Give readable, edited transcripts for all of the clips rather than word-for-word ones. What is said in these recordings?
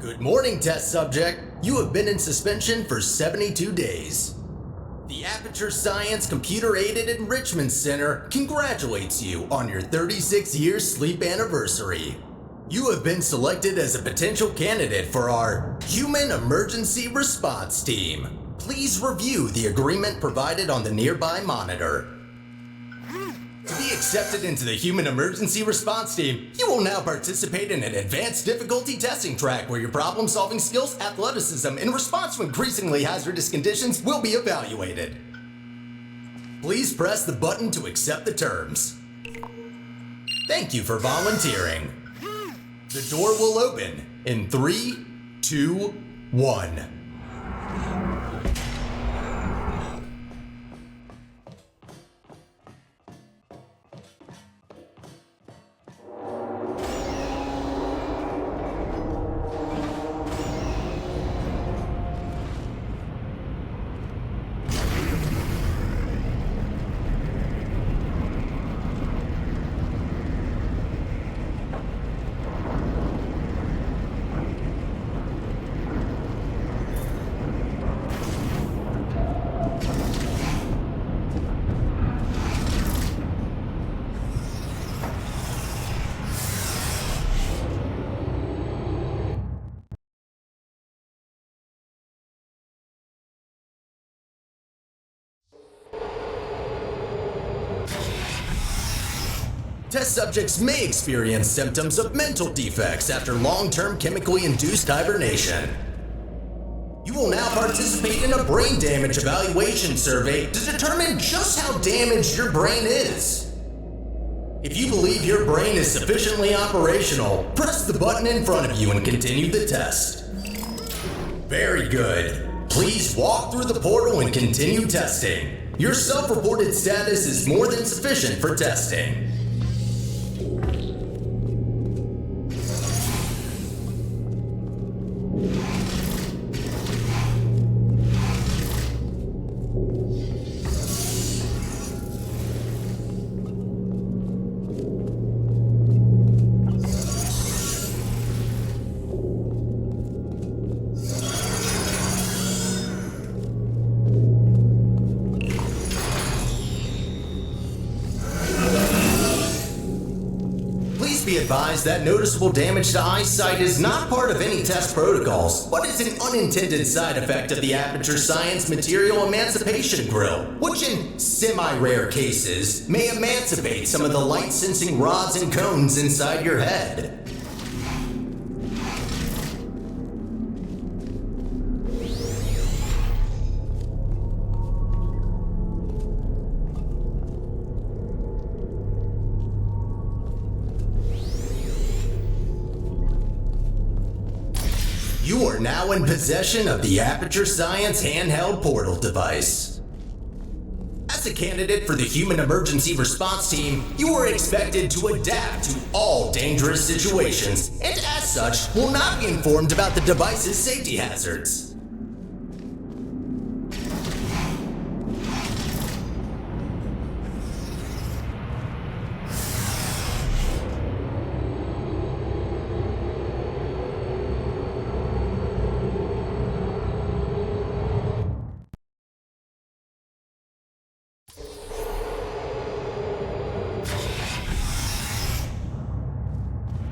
Good morning, test subject. You have been in suspension for 72 days. The Aperture Science Computer-Aided Enrichment Center congratulates you on your 36-year sleep anniversary. You have been selected as a potential candidate for our Human Emergency Response Team. Please review the agreement provided on the nearby monitor. To be accepted into the Human Emergency Response Team, you will now participate in an advanced difficulty testing track where your problem-solving skills, athleticism, and response to increasingly hazardous conditions will be evaluated. Please press the button to accept the terms. Thank you for volunteering. The door will open in 3, 2, 1. Test subjects may experience symptoms of mental defects after long-term chemically induced hibernation. You will now participate in a brain damage evaluation survey to determine just how damaged your brain is. If you believe your brain is sufficiently operational, press the button in front of you and continue the test. Very good. Please walk through the portal and continue testing. Your self-reported status is more than sufficient for testing. Be advised that noticeable damage to eyesight is not part of any test protocols, but is an unintended side effect of the Aperture Science Material Emancipation Grill, which in semi-rare cases may emancipate some of the light-sensing rods and cones inside your head. You are now in possession of the Aperture Science handheld portal device. As a candidate for the Human Emergency Response Team, you are expected to adapt to all dangerous situations, and as such, will not be informed about the device's safety hazards.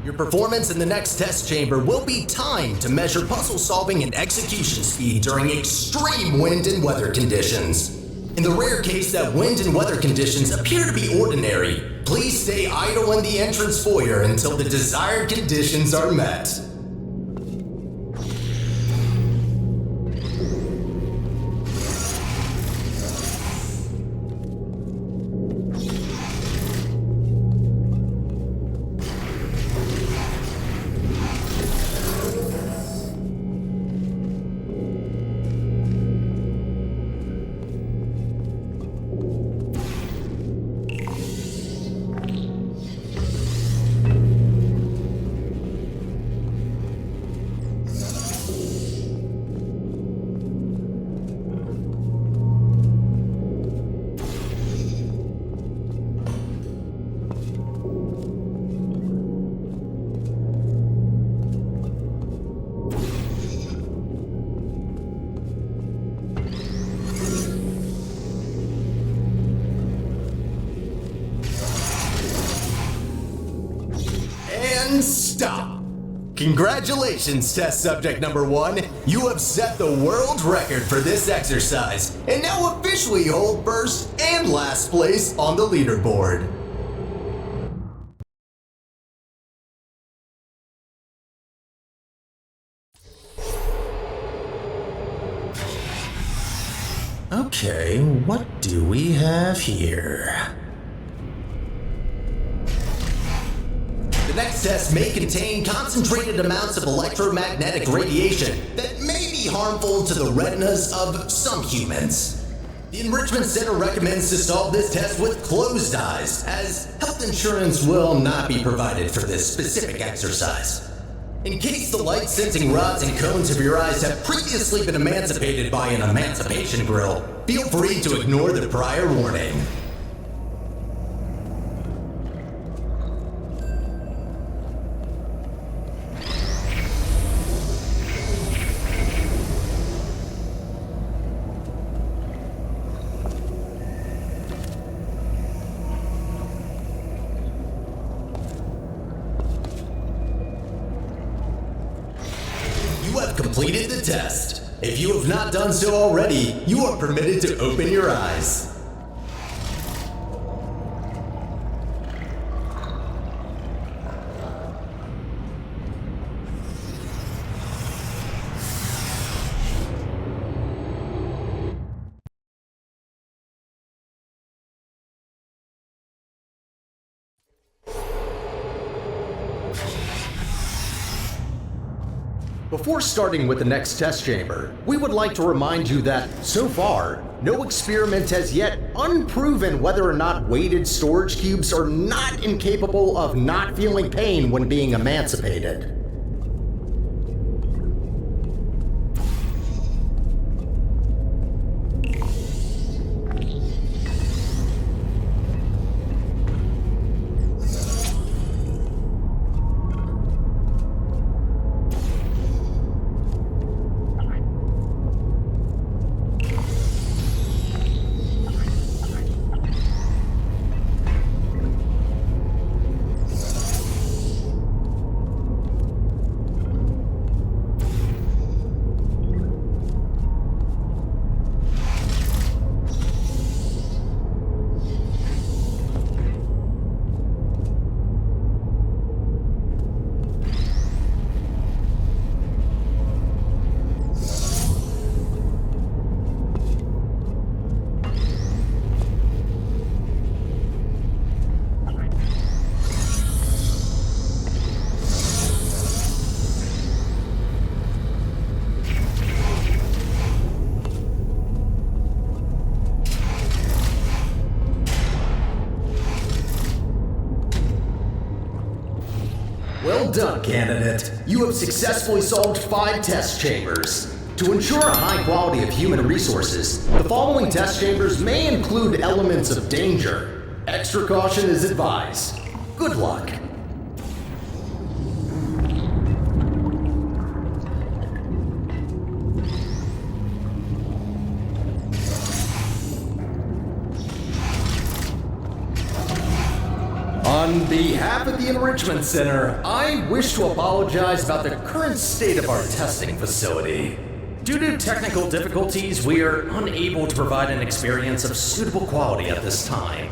Your performance in the next test chamber will be timed to measure puzzle solving and execution speed during extreme wind and weather conditions. In the rare case that wind and weather conditions appear to be ordinary, please stay idle in the entrance foyer until the desired conditions are met. And stop! Congratulations, test subject number 1. You have set the world record for this exercise, and now officially hold first and last place on the leaderboard. Okay, what do we have here? The next test may contain concentrated amounts of electromagnetic radiation that may be harmful to the retinas of some humans. The Enrichment Center recommends to solve this test with closed eyes, as health insurance will not be provided for this specific exercise. In case the light-sensing rods and cones of your eyes have previously been emancipated by an emancipation grill, feel free to ignore the prior warning. You have completed the test. If you have not done so already, you are permitted to open your eyes. Before starting with the next test chamber, we would like to remind you that, so far, no experiment has yet unproven whether or not weighted storage cubes are not incapable of not feeling pain when being emancipated. Well done, candidate. You have successfully solved 5 test chambers. To ensure a high quality of human resources, the following test chambers may include elements of danger. Extra caution is advised. Good luck. On behalf of the Enrichment Center, I wish to apologize about the current state of our testing facility. Due to technical difficulties, we are unable to provide an experience of suitable quality at this time.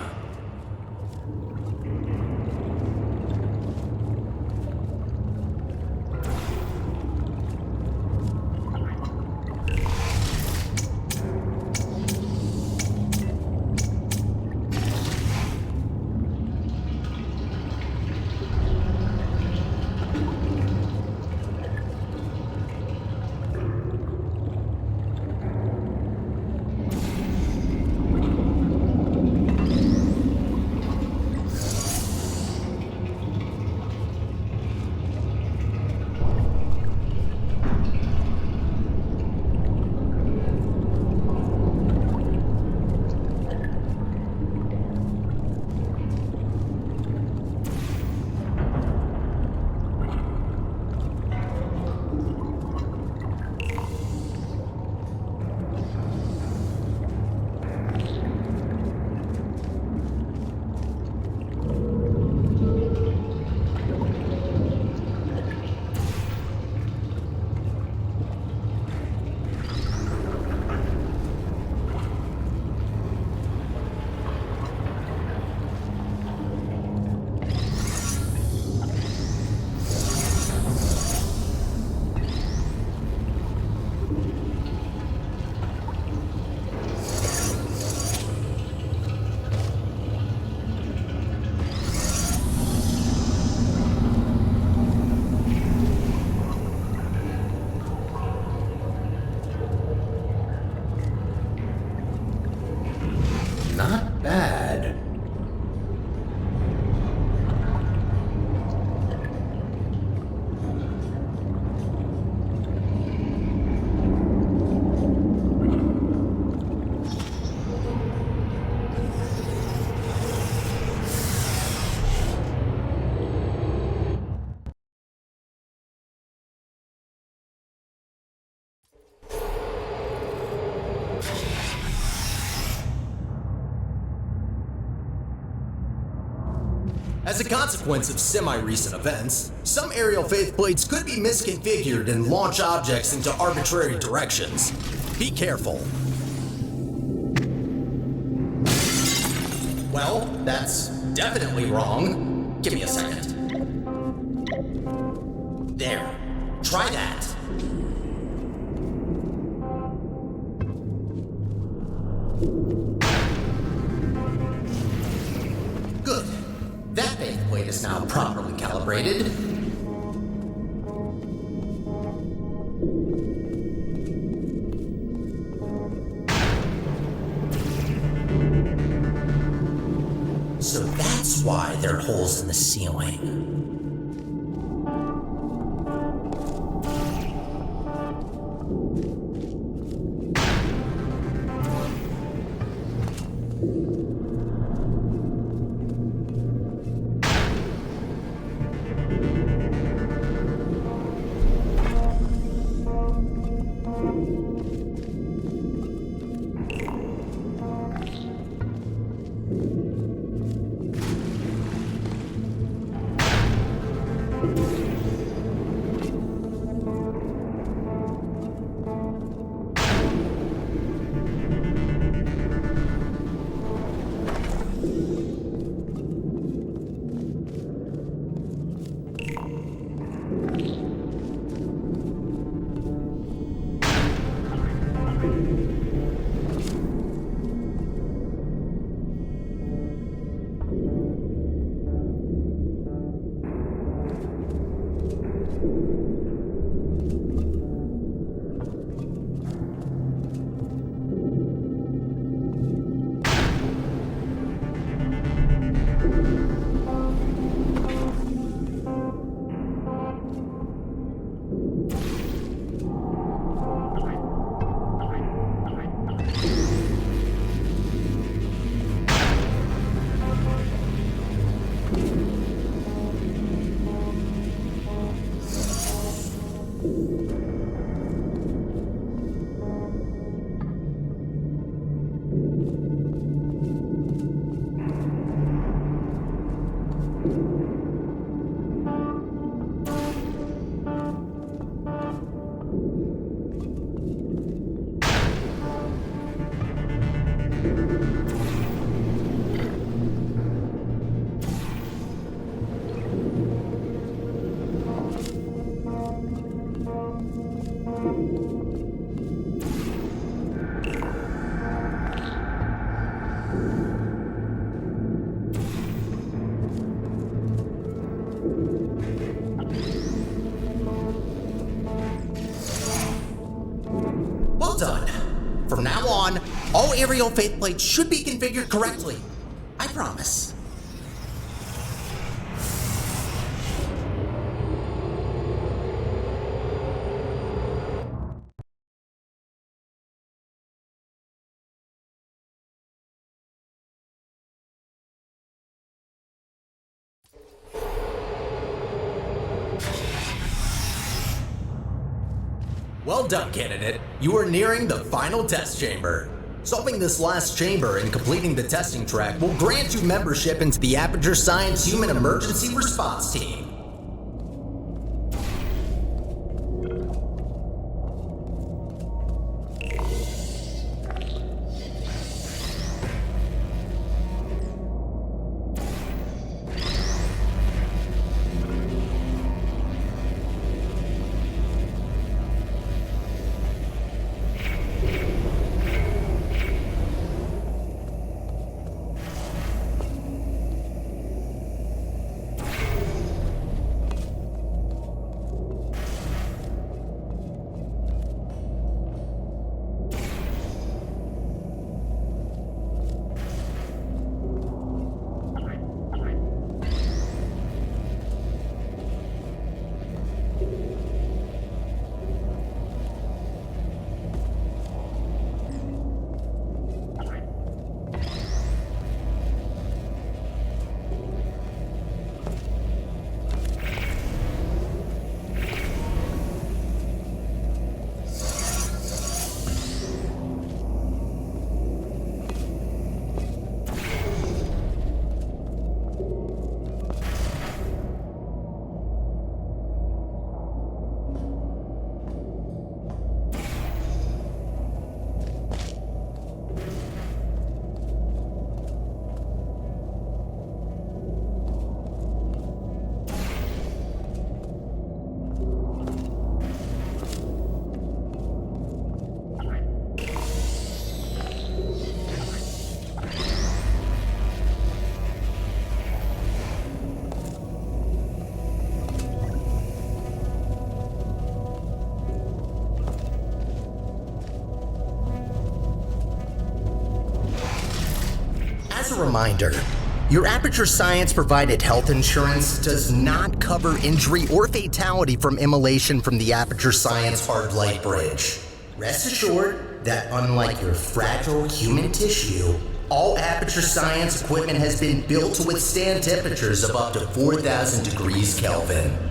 As a consequence of semi-recent events, some aerial faithplates could be misconfigured and launch objects into arbitrary directions. Be careful. Well, that's definitely wrong. Give me a second. There. Try that. Good. That faithplate is now properly calibrated. So that's why there are holes in the ceiling. Well done. From now on, all aerial faithplates should be configured correctly. I promise. Well done, candidate. You are nearing the final test chamber. Solving this last chamber and completing the testing track will grant you membership into the Aperture Science Human Emergency Response Team. As a reminder, your Aperture Science provided health insurance does not cover injury or fatality from immolation from the Aperture Science hard light bridge. Rest assured that unlike your fragile human tissue, all Aperture Science equipment has been built to withstand temperatures of up to 4,000 degrees Kelvin.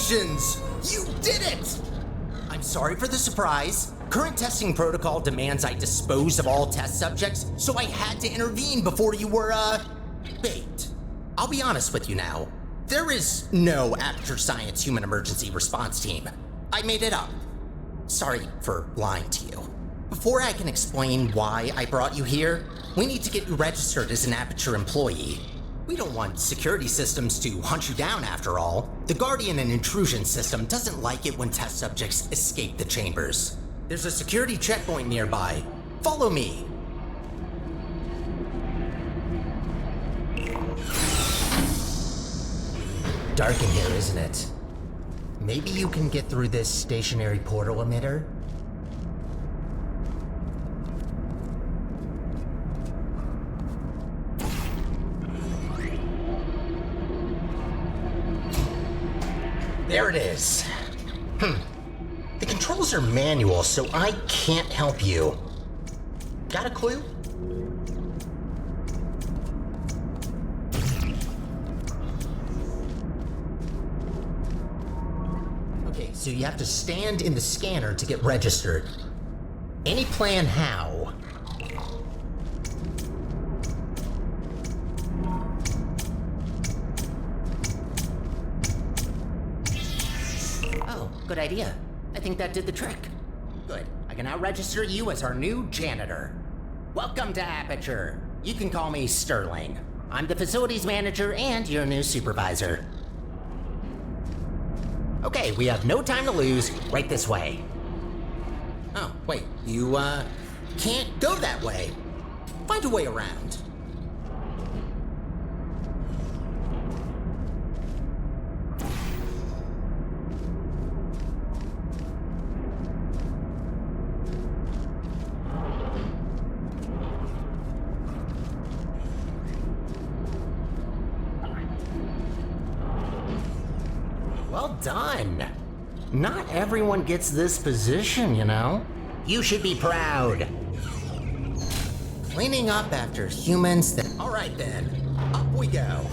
Congratulations! You did it! I'm sorry for the surprise. Current testing protocol demands I dispose of all test subjects, so I had to intervene before you were, baked. I'll be honest with you now. There is no Aperture Science Human Emergency Response Team. I made it up. Sorry for lying to you. Before I can explain why I brought you here, we need to get you registered as an Aperture employee. We don't want security systems to hunt you down after all. The Guardian and Intrusion system doesn't like it when test subjects escape the chambers. There's a security checkpoint nearby. Follow me. Dark in here, isn't it? Maybe you can get through this stationary portal emitter? There it is. The controls are manual, so I can't help you. Got a clue? Okay, so you have to stand in the scanner to get registered. Any plan how? Good idea. I think that did the trick. Good. I can now register you as our new janitor. Welcome to Aperture. You can call me Sterling. I'm the facilities manager and your new supervisor. Okay, we have no time to lose. Right this way. Oh, wait. You, can't go that way. Find a way around. Well done. Not everyone gets this position, you know? You should be proud. Cleaning up after humans that... All right then, up we go.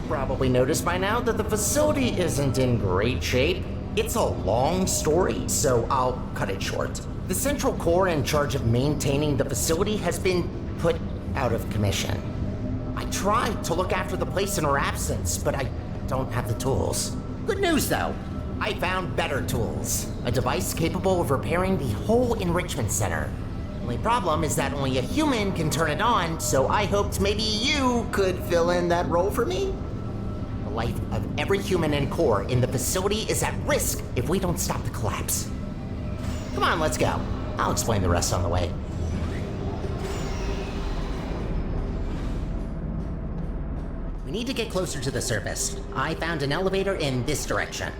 probably noticed by now that the facility isn't in great shape. It's a long story, so I'll cut it short. The central core in charge of maintaining the facility has been put out of commission. I tried to look after the place in her absence, but I don't have the tools. Good news though, I found better tools. A device capable of repairing the whole enrichment center. Only problem is that only a human can turn it on, so I hoped maybe you could fill in that role for me. The life of every human and core in the facility is at risk if we don't stop the collapse. Come on, let's go. I'll explain the rest on the way. We need to get closer to the surface. I found an elevator in this direction.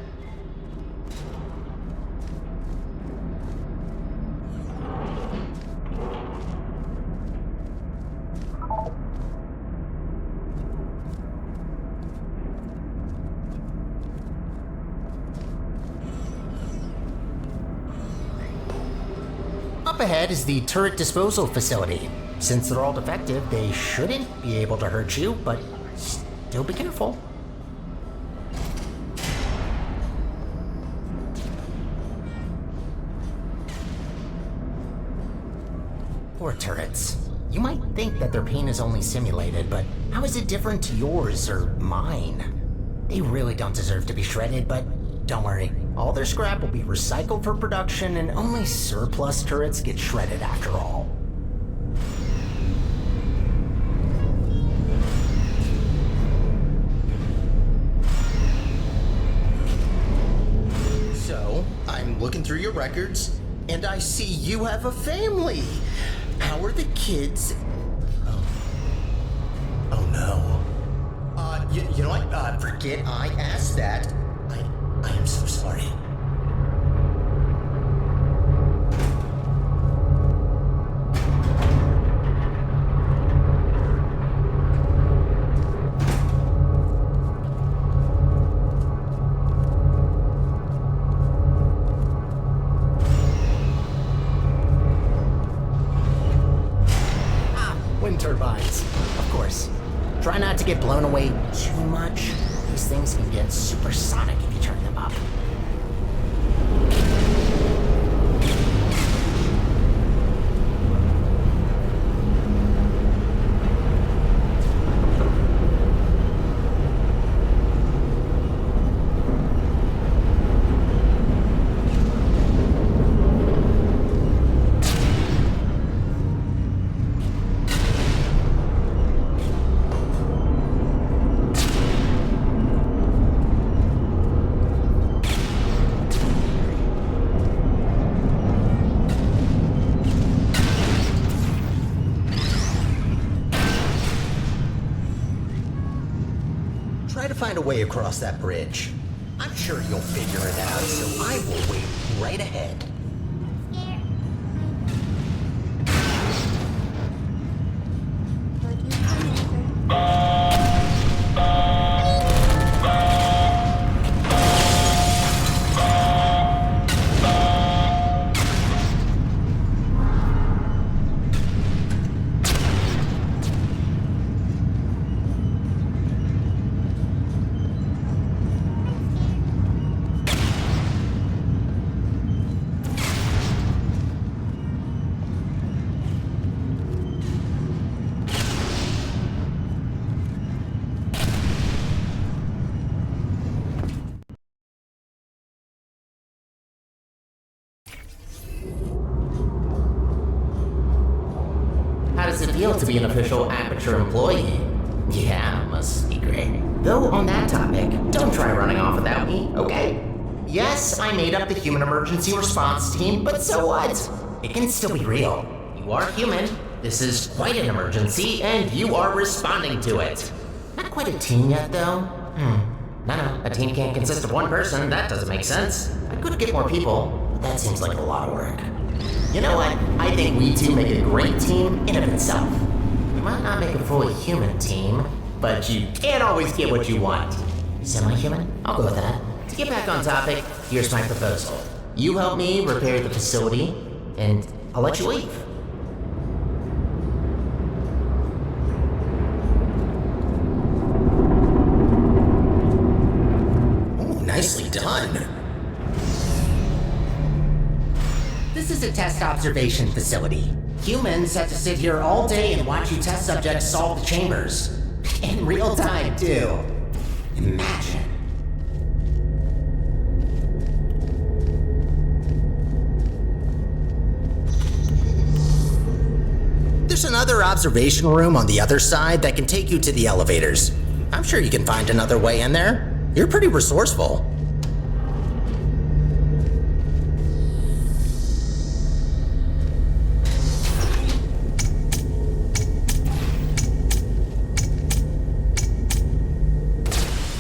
Up ahead is the turret disposal facility. Since they're all defective, they shouldn't be able to hurt you, but still be careful. Poor turrets. You might think that their pain is only simulated, but how is it different to yours or mine? They really don't deserve to be shredded, but don't worry. All their scrap will be recycled for production, and only surplus turrets get shredded after all. So, I'm looking through your records, and I see you have a family. How are the kids? Oh no. You know what? Forget I asked that. I am so sorry. Wind turbines, of course. Try not to get blown away too much. These things can get supersonic if you turn them up. Try to find a way across that bridge. I'm sure you'll figure it out, so I will wait right ahead. How does it feel to be an official Aperture employee? Yeah, must be great. Though on that topic, don't try running off without me, okay? Yes, I made up the human emergency response team, but so what? It can still be real. You are human, this is quite an emergency, and you are responding to it. Not quite a team yet, though. No, a team can't consist of one person, that doesn't make sense. I could get more people, but that seems like a lot of work. You know what? I think we two make a great team in and of itself. We might not make a fully human team, but you can't always get what you want. Semi-human? I'll go with that. To get back on topic, here's my proposal. You help me repair the facility, and I'll let you leave. test observation facility. Humans have to sit here all day and watch you test subjects solve the chambers. In real time, too. Imagine. There's another observation room on the other side that can take you to the elevators. I'm sure you can find another way in there. You're pretty resourceful.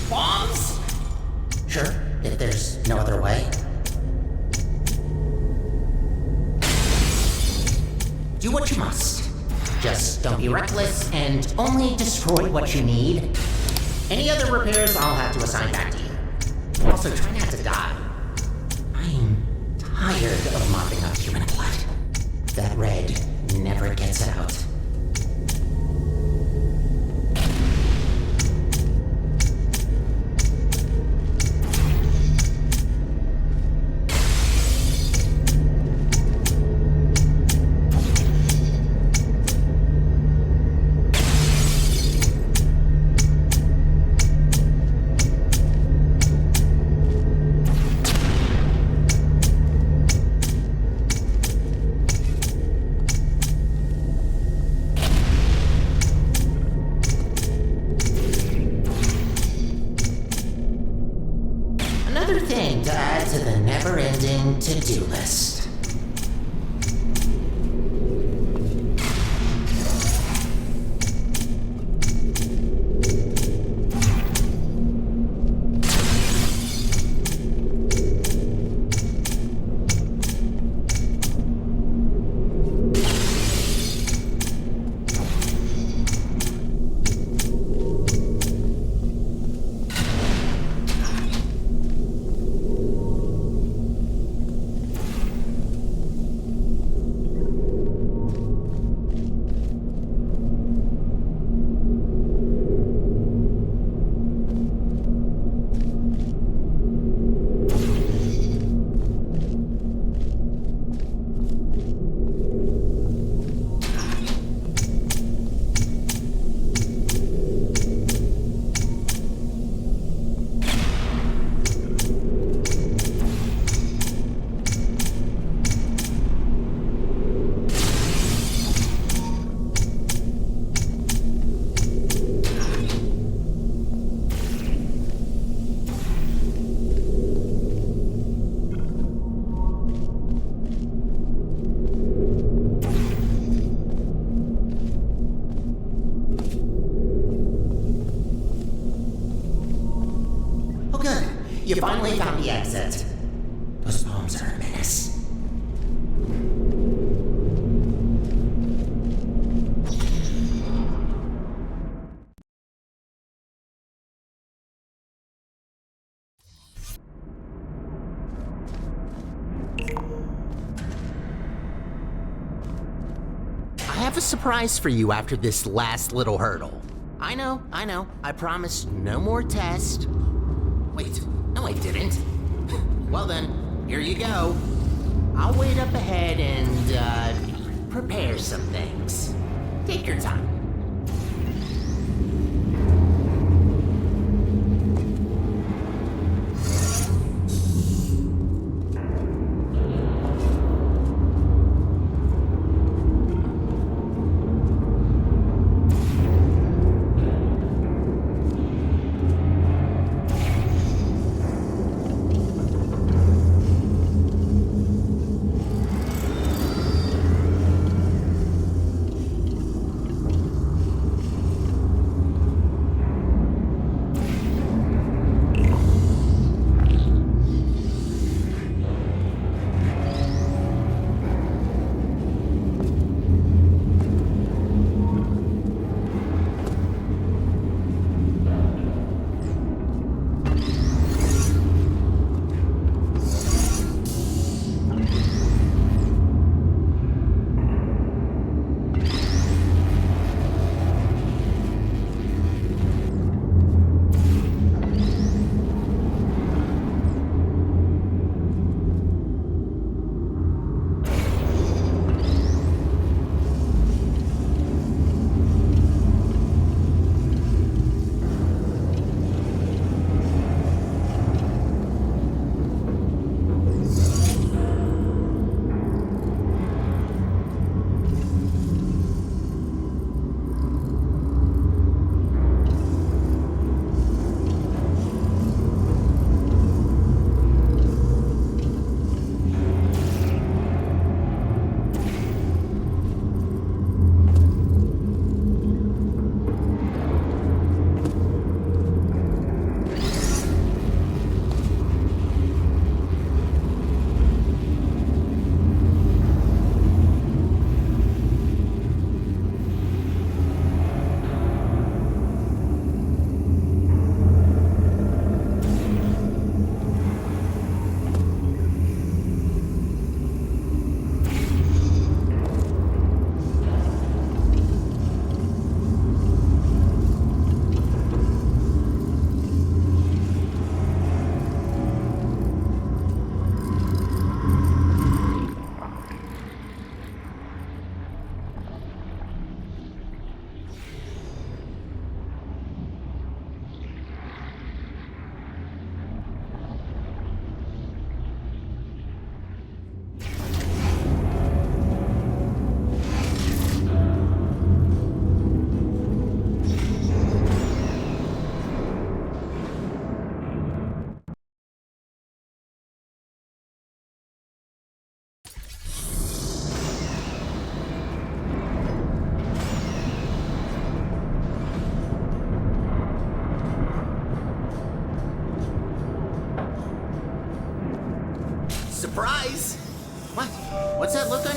Bombs? Sure, if there's no other way. Do what you must. Just don't be reckless and only destroy what you need. Any other repairs I'll have to assign back to you. Also, try not to die. I'm tired of mopping up human blood. That red never gets out. Another thing to add to the never-ending to-do list. You finally found the exit. Those bombs are a menace. I have a surprise for you after this last little hurdle. I know. I promised no more tests. Wait, no I didn't. Well then, here you go. I'll wait up ahead and, prepare some things. Take your time.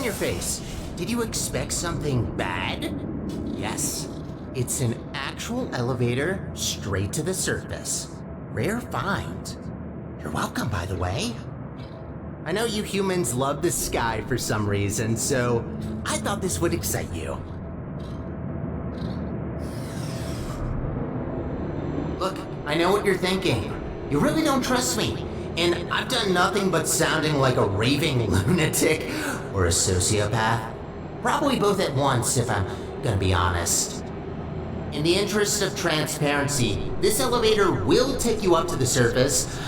your face. Did you expect something bad? Yes. It's an actual elevator straight to the surface. Rare find. You're welcome, by the way. I know you humans love the sky for some reason, so I thought this would excite you. Look, I know what you're thinking. You really don't trust me, and I've done nothing but sounding like a raving lunatic or a sociopath. Probably both at once, if I'm gonna be honest. In the interest of transparency, this elevator will take you up to the surface.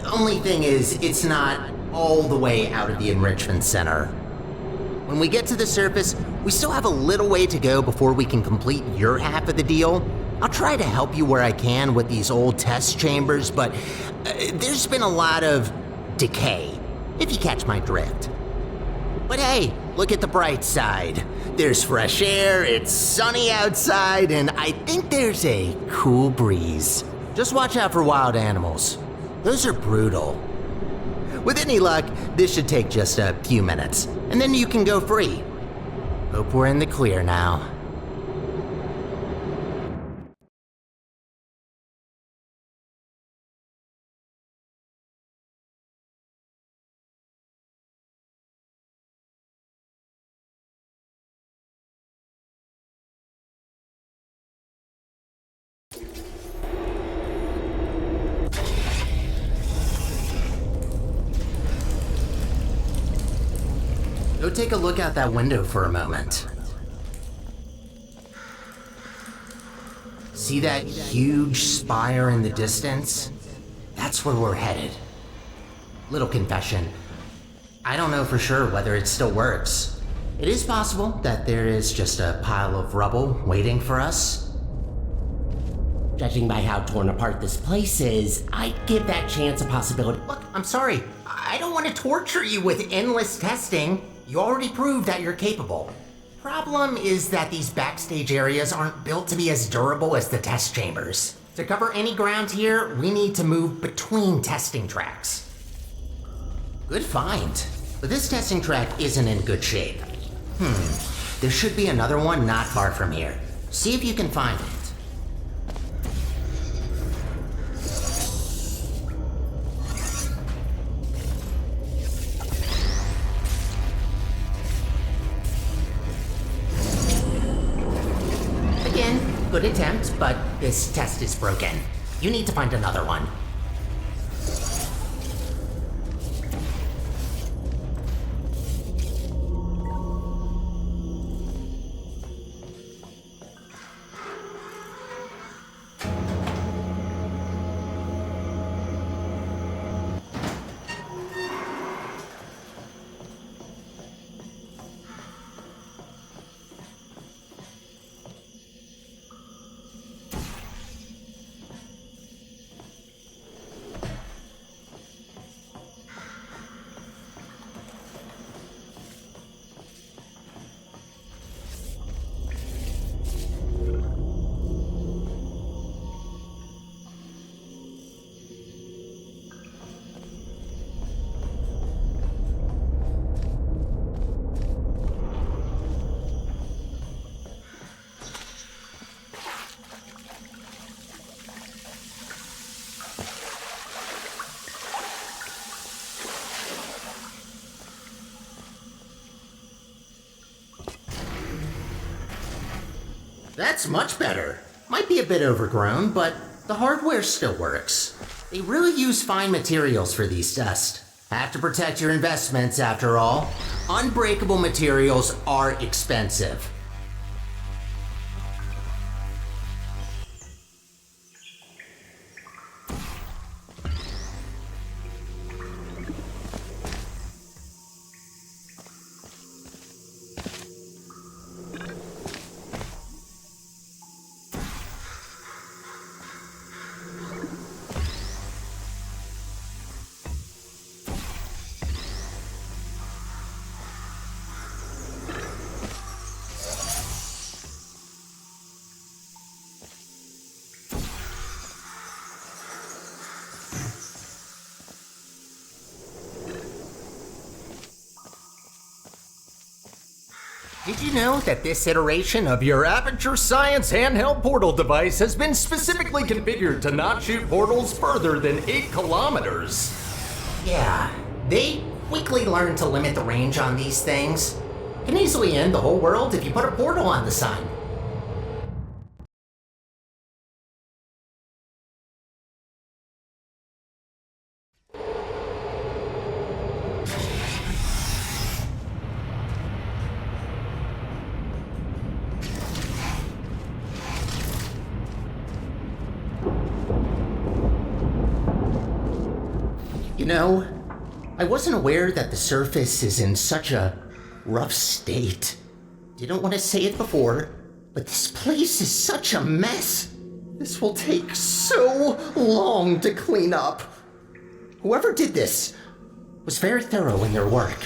Only thing is, it's not all the way out of the enrichment center. When we get to the surface, we still have a little way to go before we can complete your half of the deal. I'll try to help you where I can with these old test chambers, but there's been a lot of decay, if you catch my drift. But hey, look at the bright side. There's fresh air, it's sunny outside, and I think there's a cool breeze. Just watch out for wild animals. Those are brutal. With any luck, this should take just a few minutes, and then you can go free. Hope we're in the clear now. Go take a look out that window for a moment. See that huge spire in the distance? That's where we're headed. Little confession. I don't know for sure whether it still works. It is possible that there is just a pile of rubble waiting for us. Judging by how torn apart this place is, I'd give that chance a possibility. Look, I'm sorry. I don't want to torture you with endless testing. You already proved that you're capable. Problem is that these backstage areas aren't built to be as durable as the test chambers. To cover any ground here, we need to move between testing tracks. Good find. But this testing track isn't in good shape. There should be another one not far from here. See if you can find it. Good attempt, but this test is broken. You need to find another one. That's much better. Might be a bit overgrown, but the hardware still works. They really use fine materials for these tests. Have to protect your investments, after all. Unbreakable materials are expensive. Did you know that this iteration of your Aperture Science handheld portal device has been specifically configured to not shoot portals further than 8 kilometers? Yeah, they quickly learn to limit the range on these things. Can easily end the whole world if you put a portal on the sun. You know, I wasn't aware that the surface is in such a rough state. Didn't want to say it before, but this place is such a mess. This will take so long to clean up. Whoever did this was very thorough in their work.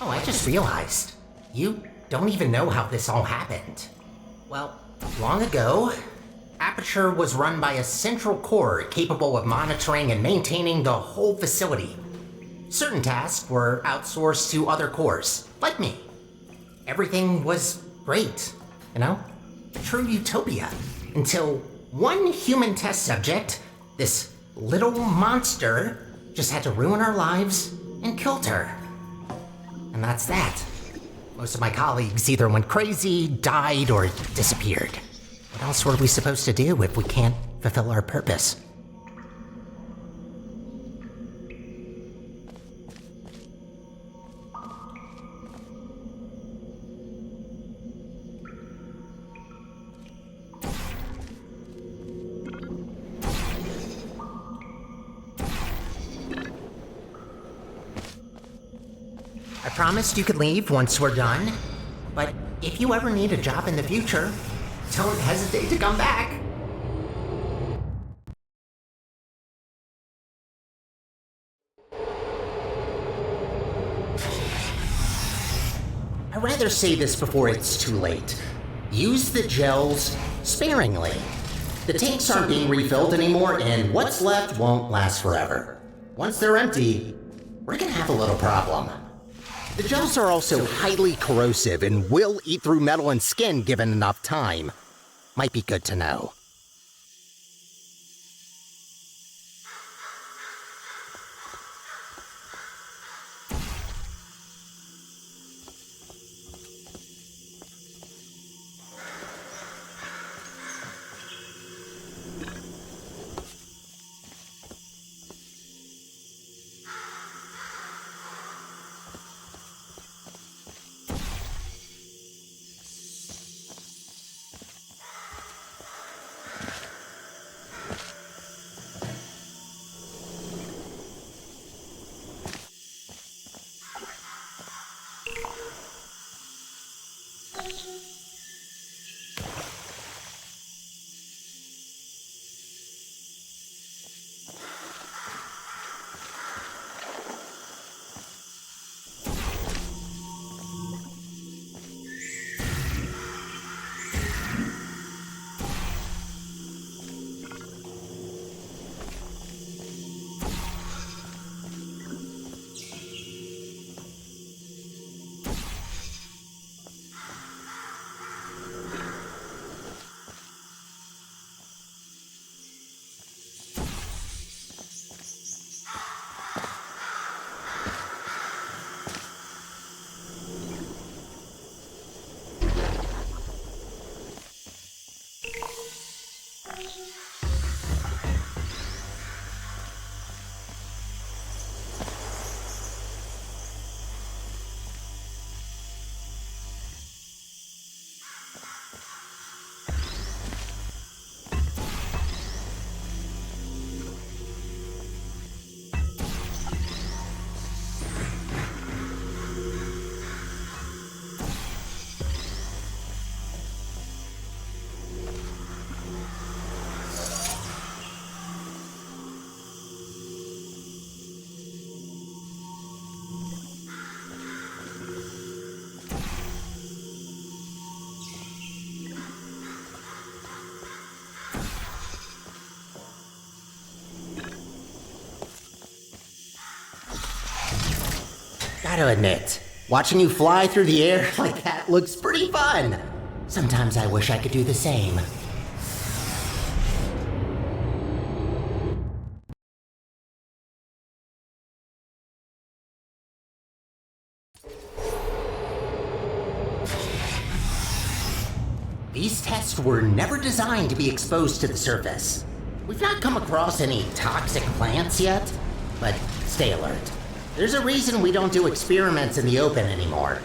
Oh, I just realized. You don't even know how this all happened. Well, long ago, Aperture was run by a central core capable of monitoring and maintaining the whole facility. Certain tasks were outsourced to other cores, like me. Everything was great, you know? A true utopia. Until one human test subject, this little monster, just had to ruin our lives and killed her. And that's that. Most of my colleagues either went crazy, died, or disappeared. What else were we supposed to do if we can't fulfill our purpose? I promised you could leave once we're done, but if you ever need a job in the future, don't hesitate to come back. I'd rather say this before it's too late. Use the gels sparingly. The tanks aren't being refilled anymore, and what's left won't last forever. Once they're empty, we're gonna have a little problem. The gels are also highly corrosive and will eat through metal and skin given enough time. Might be good to know. gotta admit, watching you fly through the air like that looks pretty fun. Sometimes I wish I could do the same. These tests were never designed to be exposed to the surface. We've not come across any toxic plants yet, but stay alert. There's a reason we don't do experiments in the open anymore.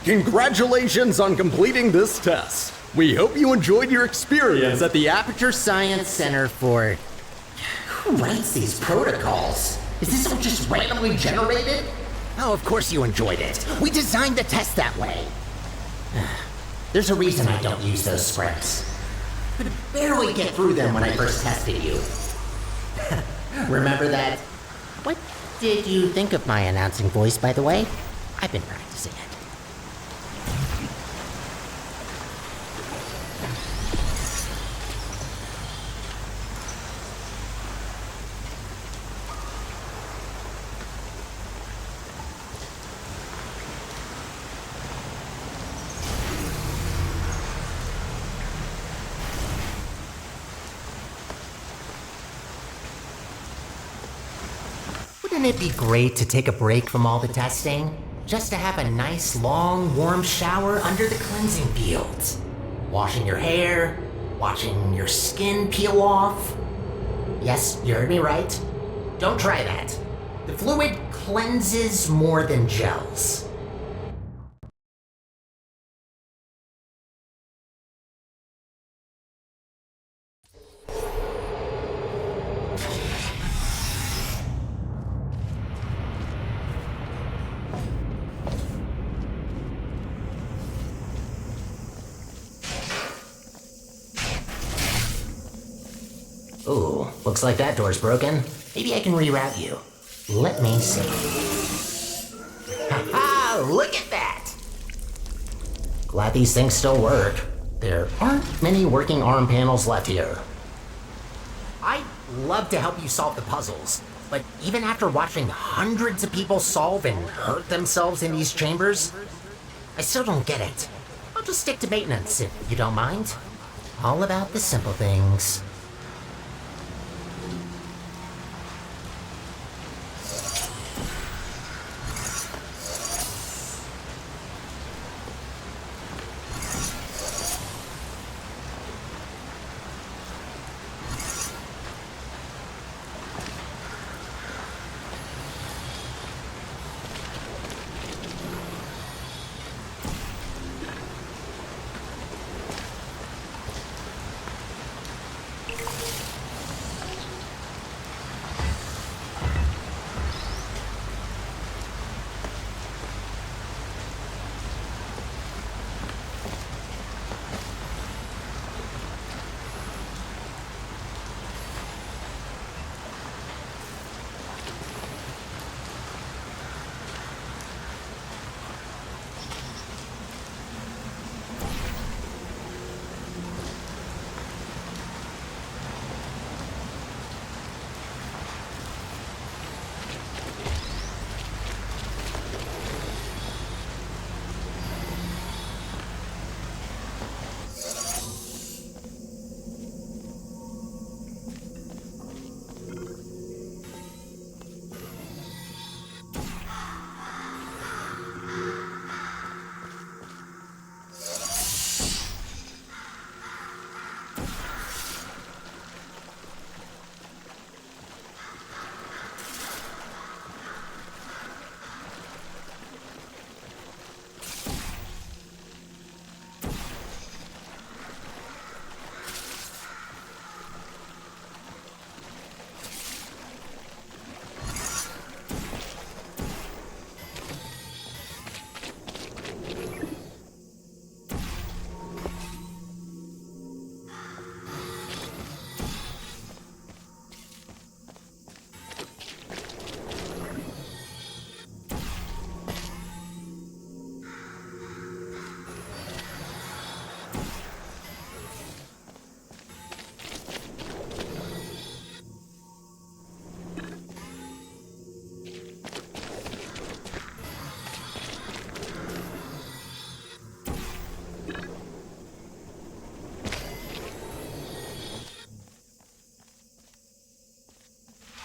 Congratulations on completing this test. We hope you enjoyed your experience at the Aperture Science Center for... Who writes these protocols? Is this all just randomly generated? Oh, of course you enjoyed it. We designed the test that way. There's a reason I don't use those scripts. Could barely get through them when I first tested you. Remember that? What did you think of my announcing voice, by the way? I've been practicing it. Wouldn't it be great to take a break from all the testing? Just to have a nice, long, warm shower under the cleansing fields. Washing your hair, watching your skin peel off. Yes, you heard me right. Don't try that. The fluid cleanses more than gels. Ooh, looks like that door's broken. Maybe I can reroute you. Let me see. Ha-ha! Look at that! Glad these things still work. There aren't many working arm panels left here. I'd love to help you solve the puzzles, but even after watching hundreds of people solve and hurt themselves in these chambers, I still don't get it. I'll just stick to maintenance if you don't mind. All about the simple things.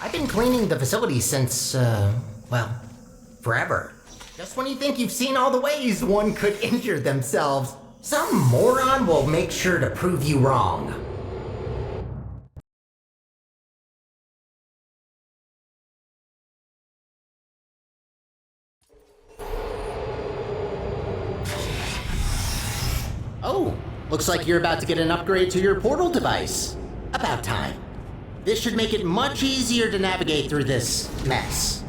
I've been cleaning the facility since, well, forever. Just when you think you've seen all the ways one could injure themselves, some moron will make sure to prove you wrong. Oh, looks like you're about to get an upgrade to your portal device. About time. This should make it much easier to navigate through this mess.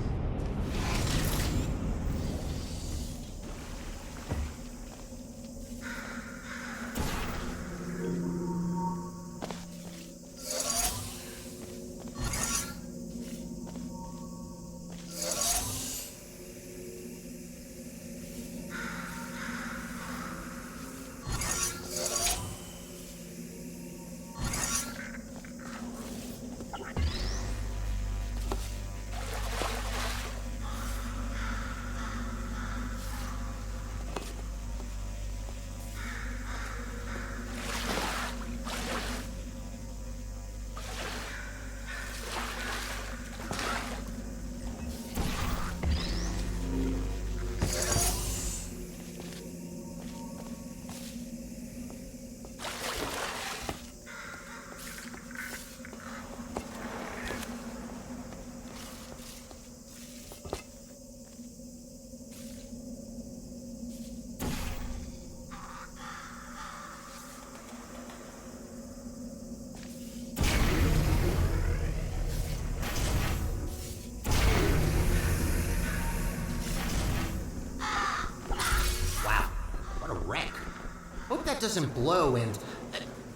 it doesn't blow and...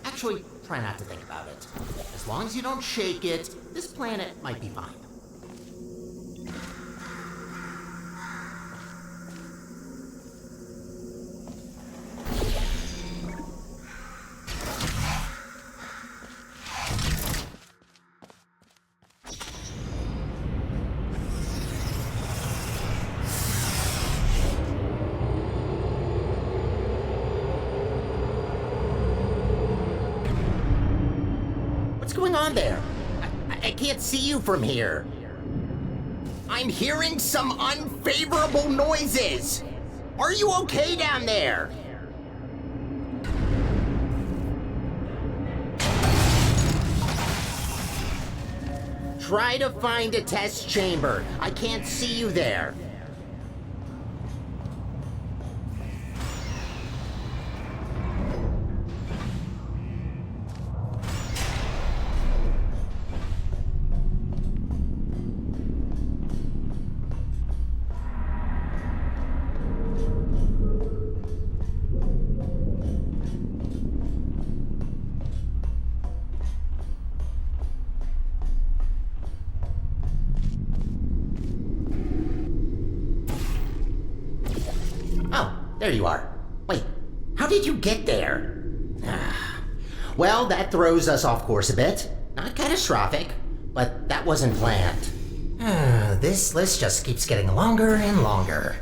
actually, try not to think about it. As long as you don't shake it, this planet might be fine. What's going on there? I can't see you from here. I'm hearing some unfavorable noises. Are you okay down there? Try to find a test chamber. I can't see you there. There you are. Wait, how did you get there? Well, that throws us off course a bit. Not catastrophic, but that wasn't planned. This list just keeps getting longer and longer.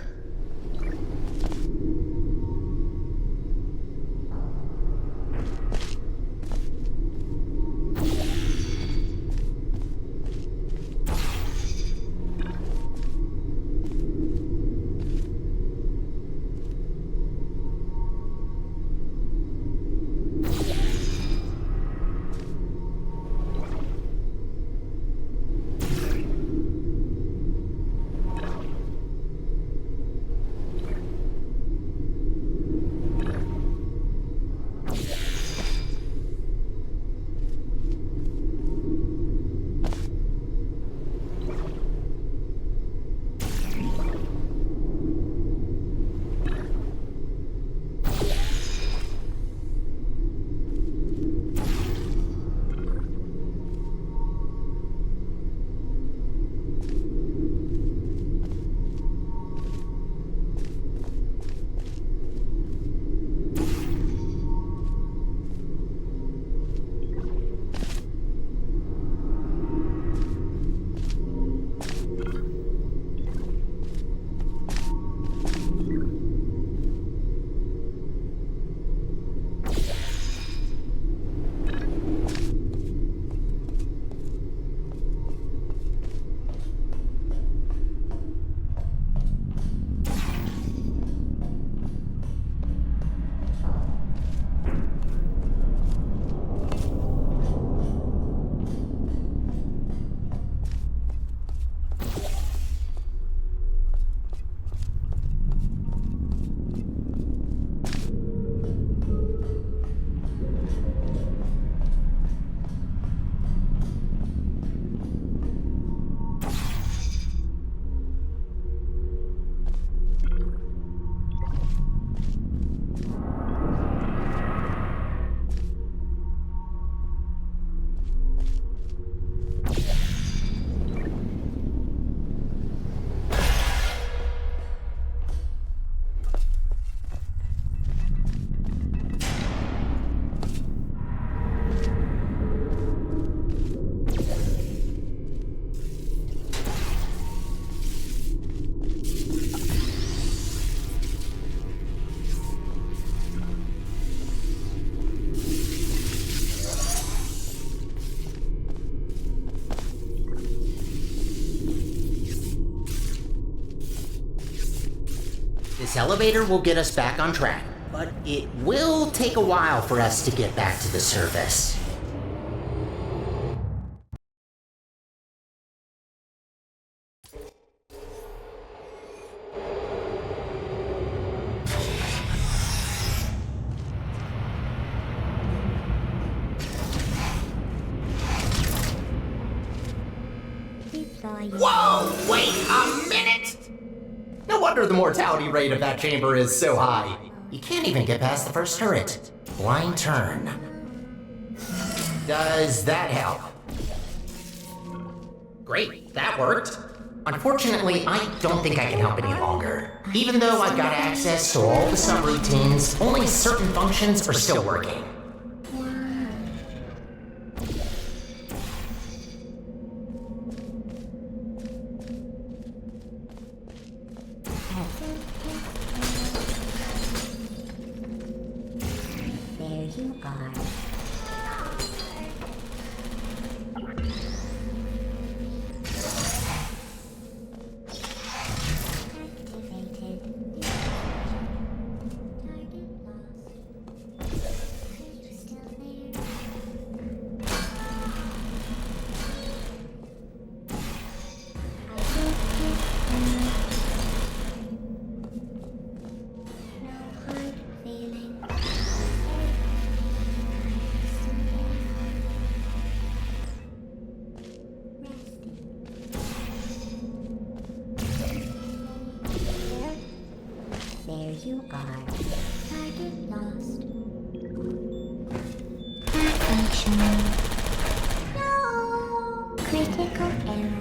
This elevator will get us back on track, but it will take a while for us to get back to the surface. Whoa, wait a minute! No wonder the mortality rate of that chamber is so high. You can't even get past the first turret. Blind turn. Does that help? Great, that worked. Unfortunately, I don't think I can help any longer. Even though I've got access to all the subroutines, only certain functions are still working. There you are. There you are. Target lost. Malfunctioning. No! Critical error.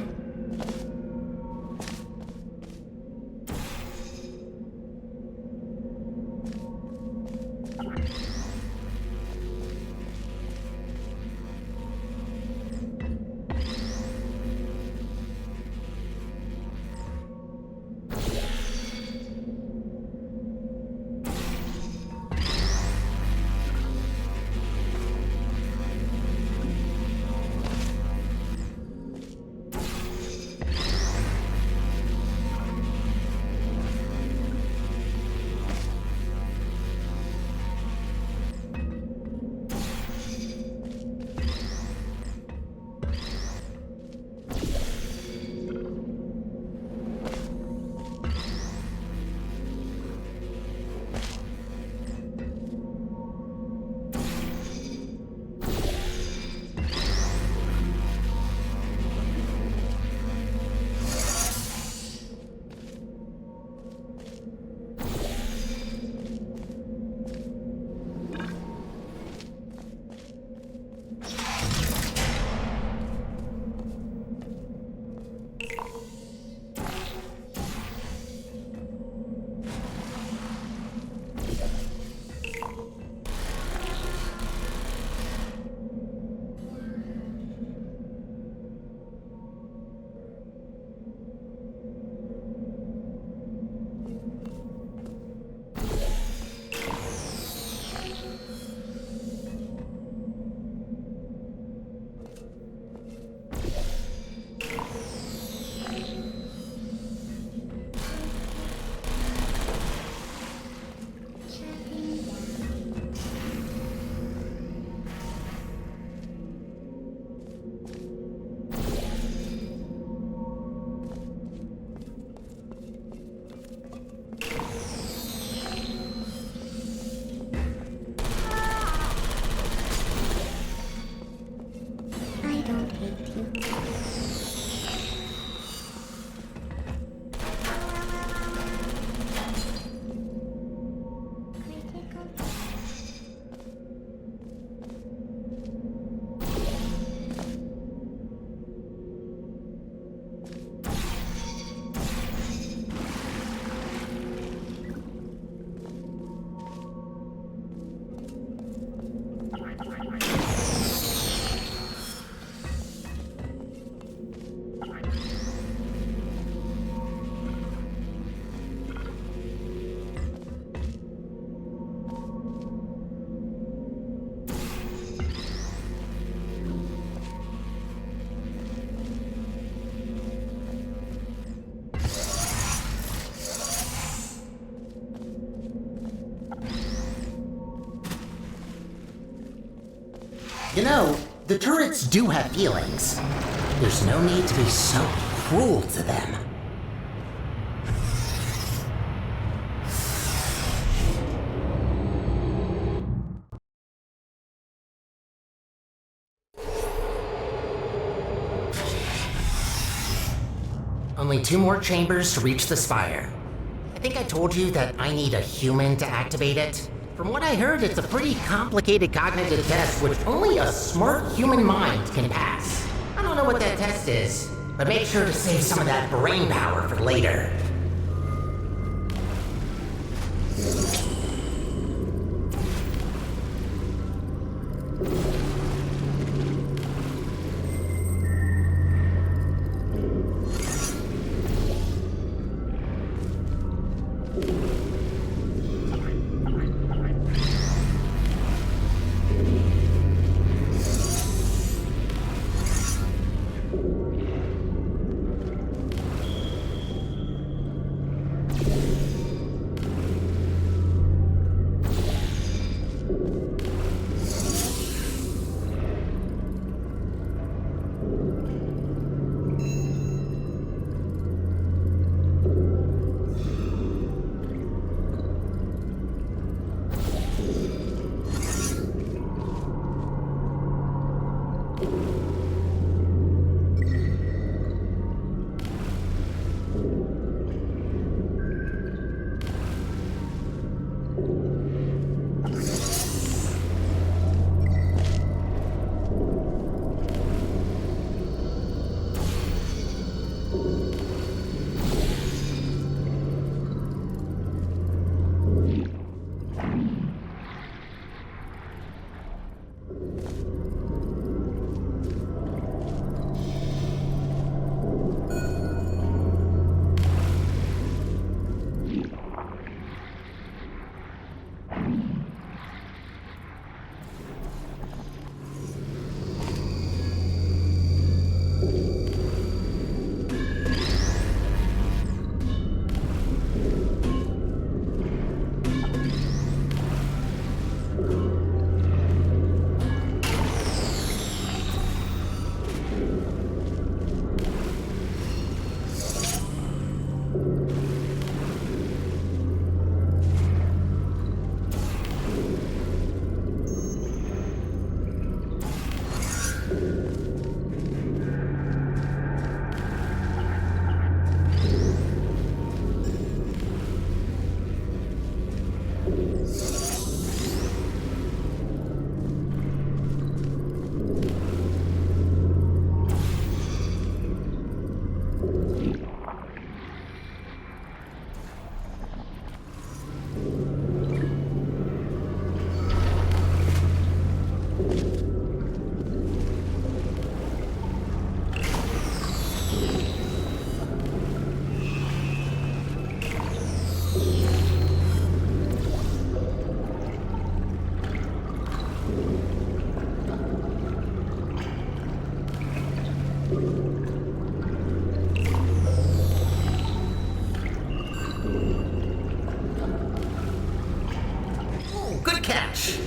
You know, the turrets do have feelings. There's no need to be so cruel to them. Only 2 more chambers to reach the spire. think I told you that I need a human to activate it. From what I heard, it's a pretty complicated cognitive test which only a smart human mind can pass. I don't know what that test is, but make sure to save some of that brain power for later. Good catch.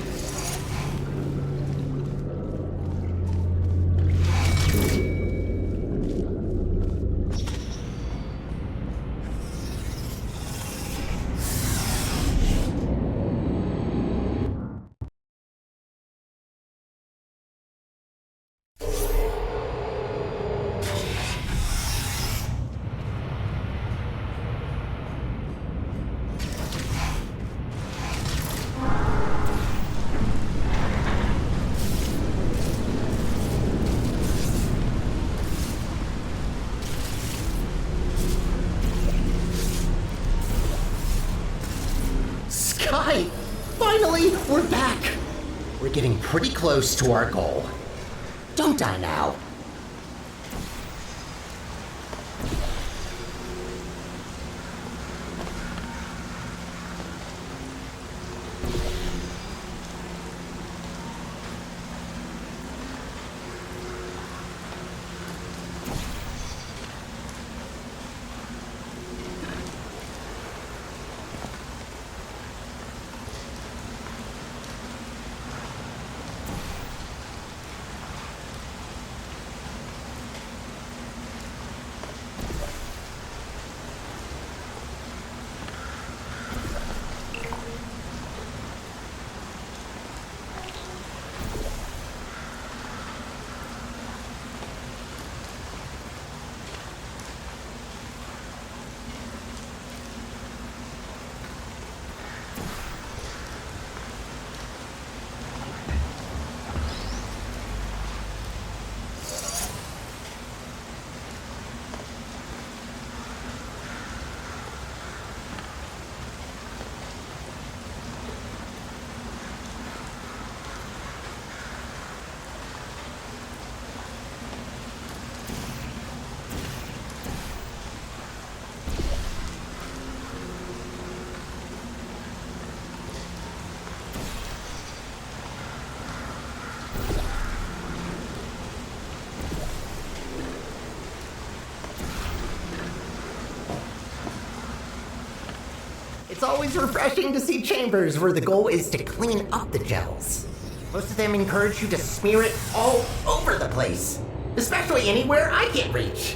Sky! Finally, we're back! We're getting pretty close to our goal. Don't die now. It's always refreshing to see chambers where the goal is to clean up the gels. Most of them encourage you to smear it all over the place, especially anywhere I can't reach.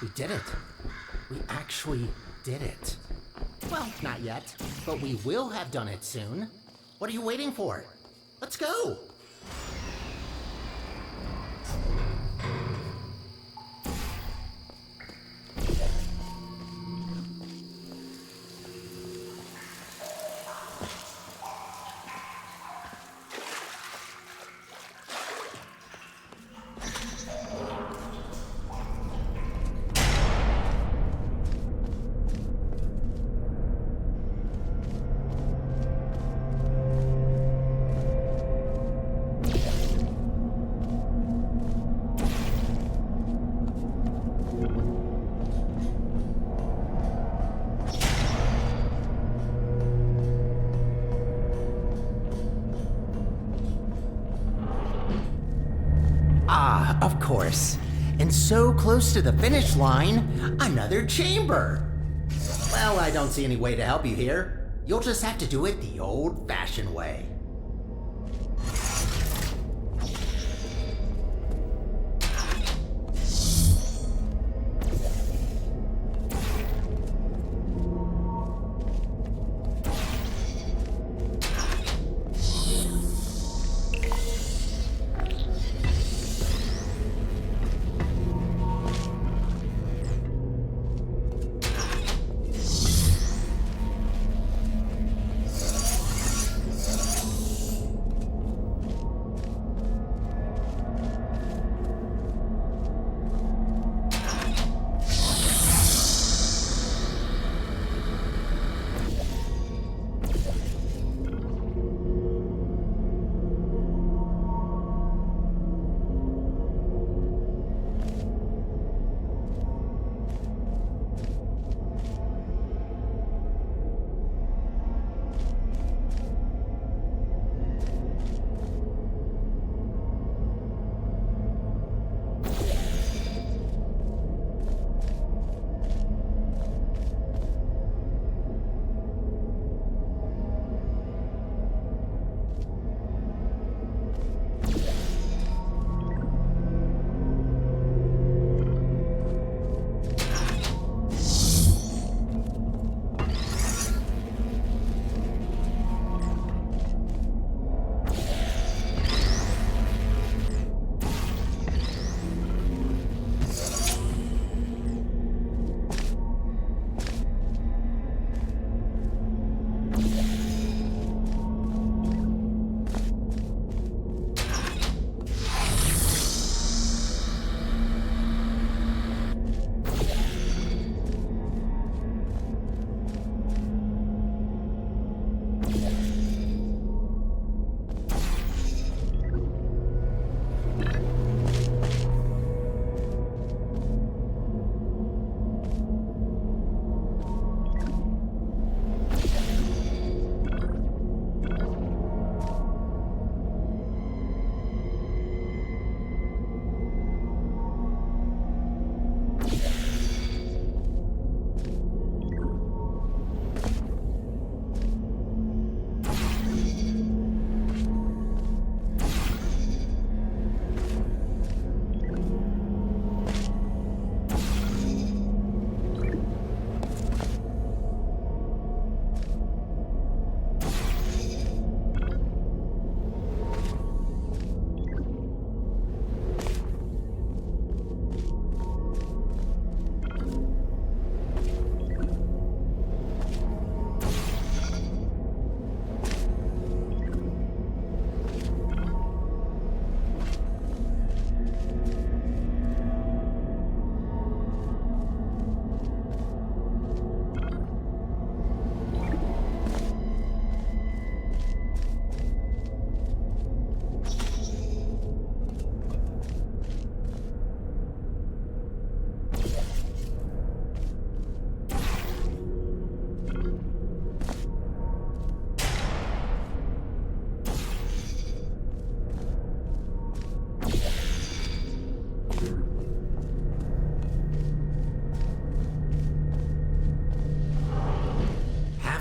We did it. We actually did it. Well, not yet, but we will have done it soon. What are you waiting for? Let's go! Ah, of course. And so close to the finish line, another chamber. Well, I don't see any way to help you here. You'll just have to do it the old-fashioned way.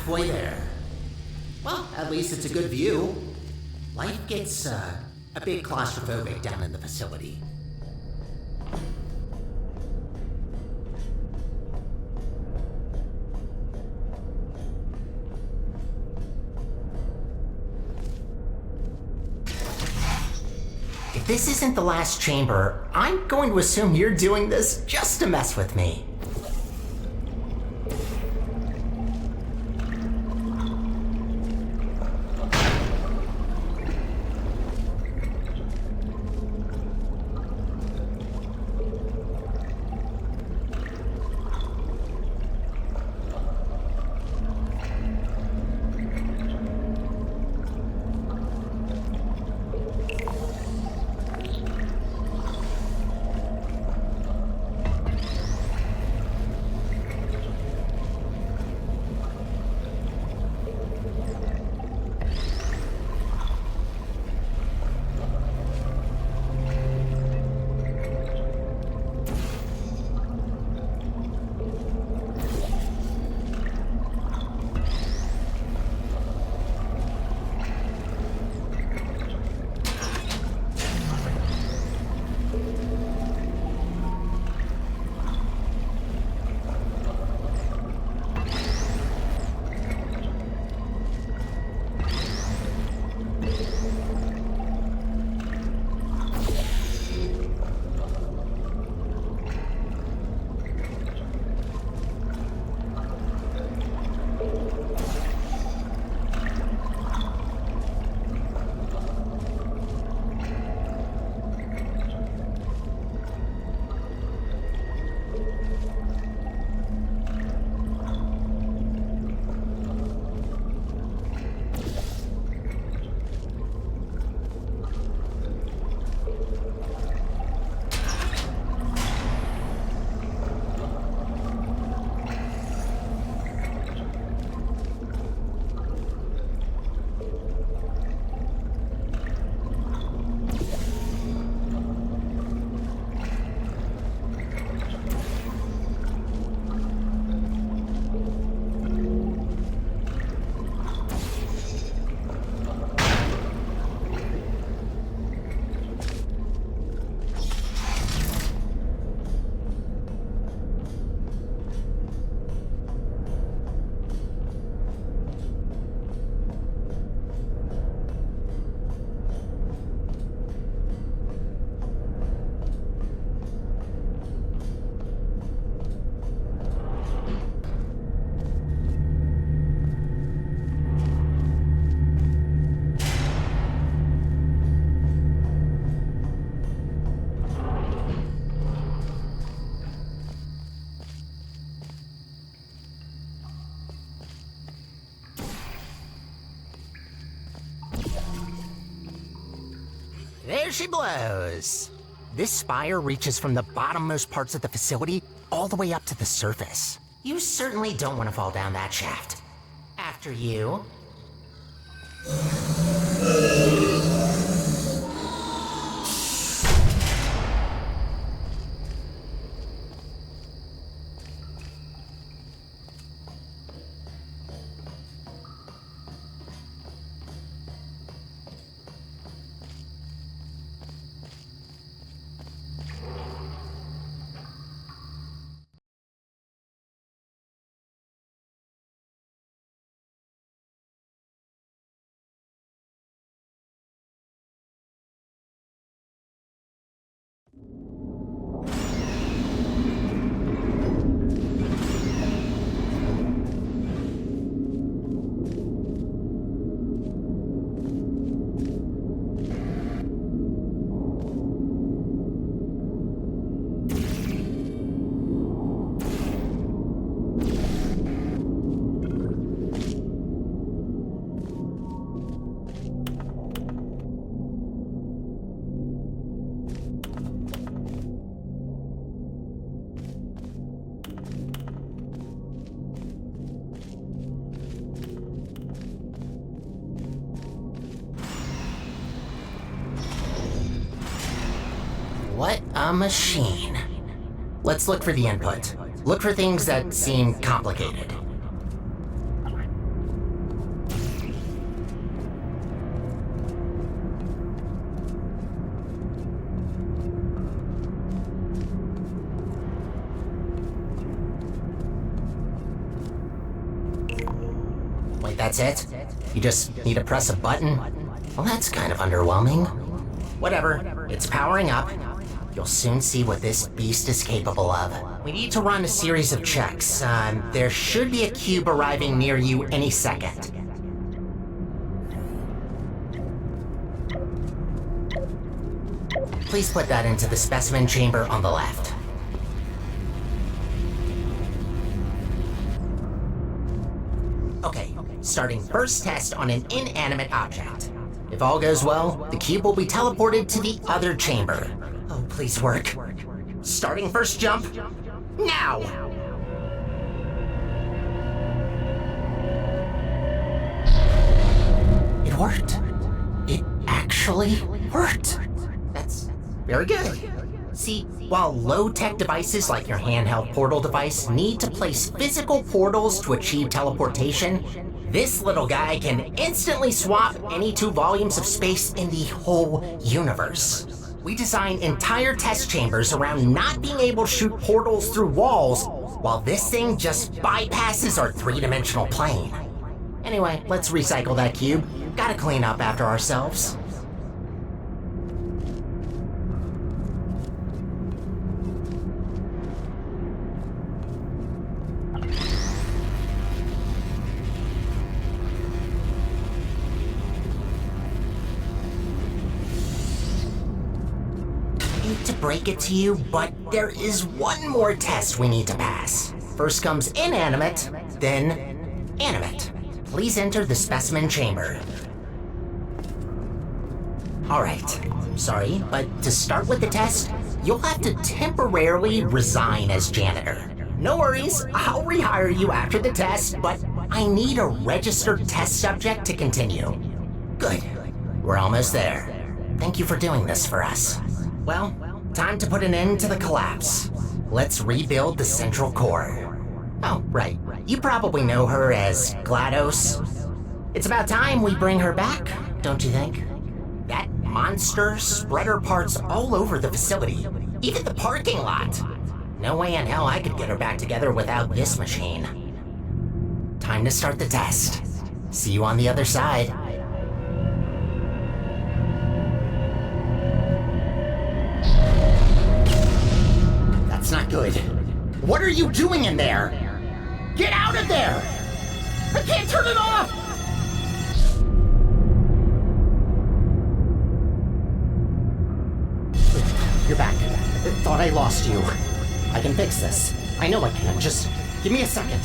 halfway there. Well, at least it's a good view. Life gets a bit claustrophobic down in the facility. If this isn't the last chamber, I'm going to assume you're doing this just to mess with me. There she blows. This spire reaches from the bottommost parts of the facility all the way up to the surface. You certainly don't want to fall down that shaft. After you. What a machine. Let's look for the input. Look for things that seem complicated. that's it? You just need to press a button? Well, that's kind of underwhelming. Whatever, it's powering up. You'll soon see what this beast is capable of. We need to run a series of checks. There should be a cube arriving near you any second. Please put that into the specimen chamber on the left. Okay, starting first test on an inanimate object. If all goes well, the cube will be teleported to the other chamber. Oh, please work. Starting first jump, now! It worked. It actually worked. That's very good. See, while low-tech devices like your handheld portal device need to place physical portals to achieve teleportation, this little guy can instantly swap any 2 volumes of space in the whole universe. We designed entire test chambers around not being able to shoot portals through walls, while this thing just bypasses our 3-dimensional plane. Anyway, let's recycle that cube. Gotta clean up after ourselves. To break it to you, but there is one more test we need to pass. First comes inanimate, then animate. Please enter the specimen chamber. Alright, sorry, but to start with the test, you'll have to temporarily resign as janitor. No worries, I'll rehire you after the test, but I need a registered test subject to continue. Good, we're almost there. Thank you for doing this for us. Well, time to put an end to the collapse. Let's rebuild the central core. Oh, right. You probably know her as GLaDOS. It's about time we bring her back, don't you think? That monster spread her parts all over the facility, even the parking lot. No way in hell I could get her back together without this machine. Time to start the test. See you on the other side. That's not good. What are you doing in there? Get out of there! I can't turn it off! You're back. Thought I lost you. I can fix this. I know I can. Just give me a second.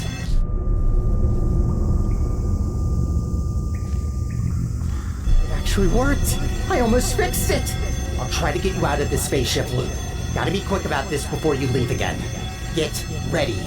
It actually worked. I almost fixed it. I'll try to get you out of this spaceship loop. Gotta be quick about this before you leave again. Get ready.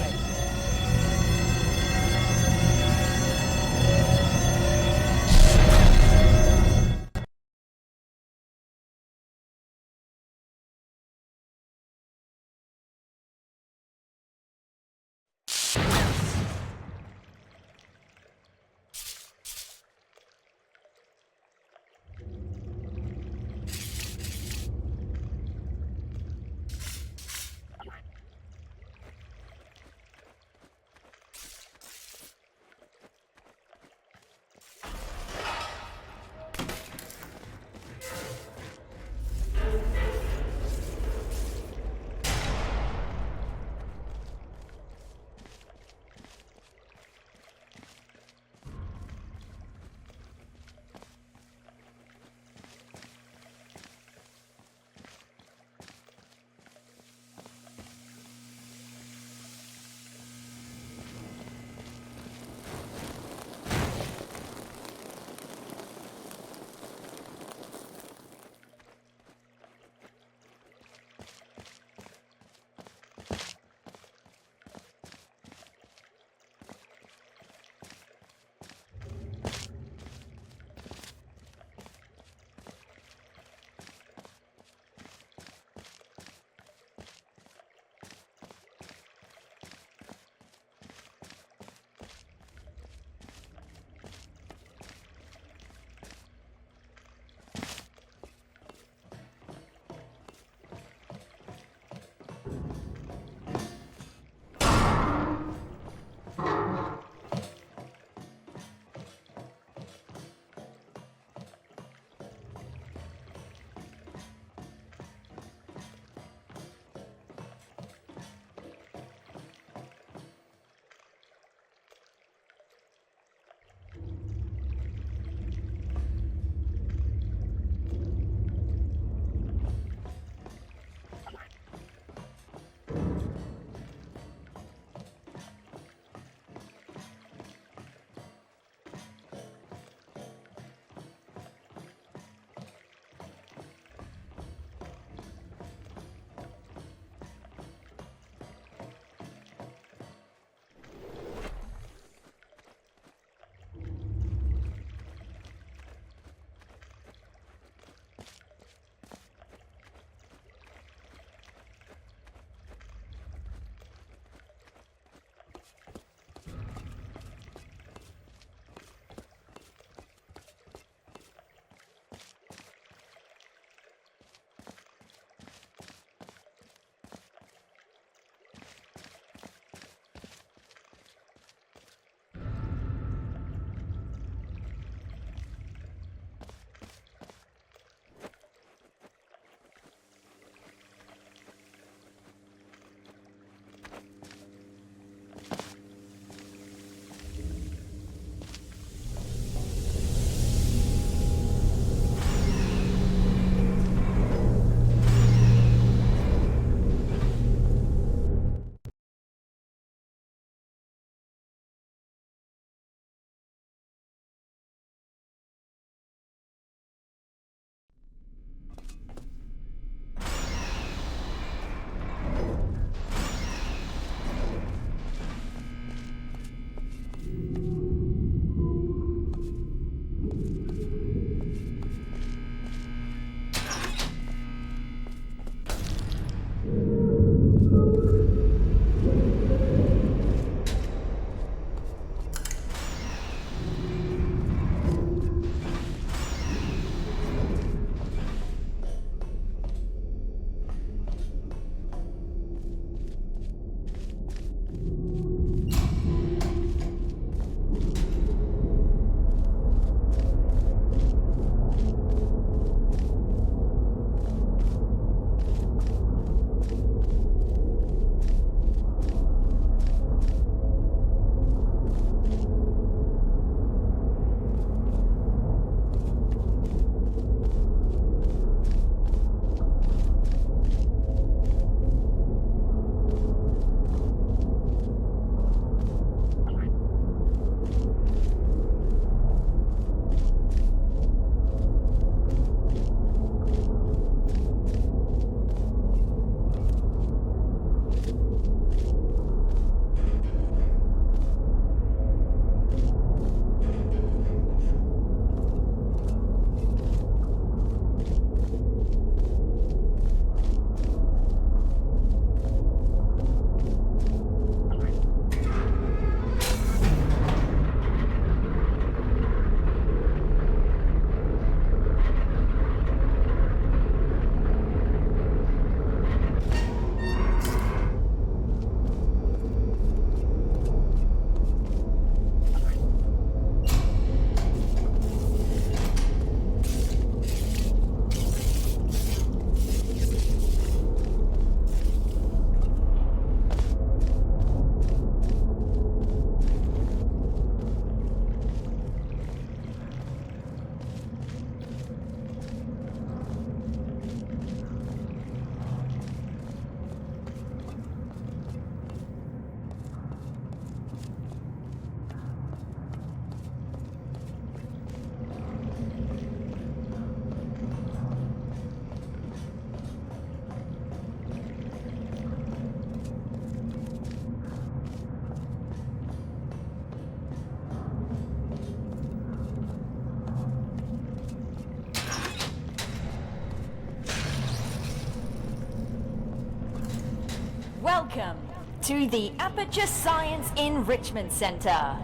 Welcome to the Aperture Science Enrichment Center.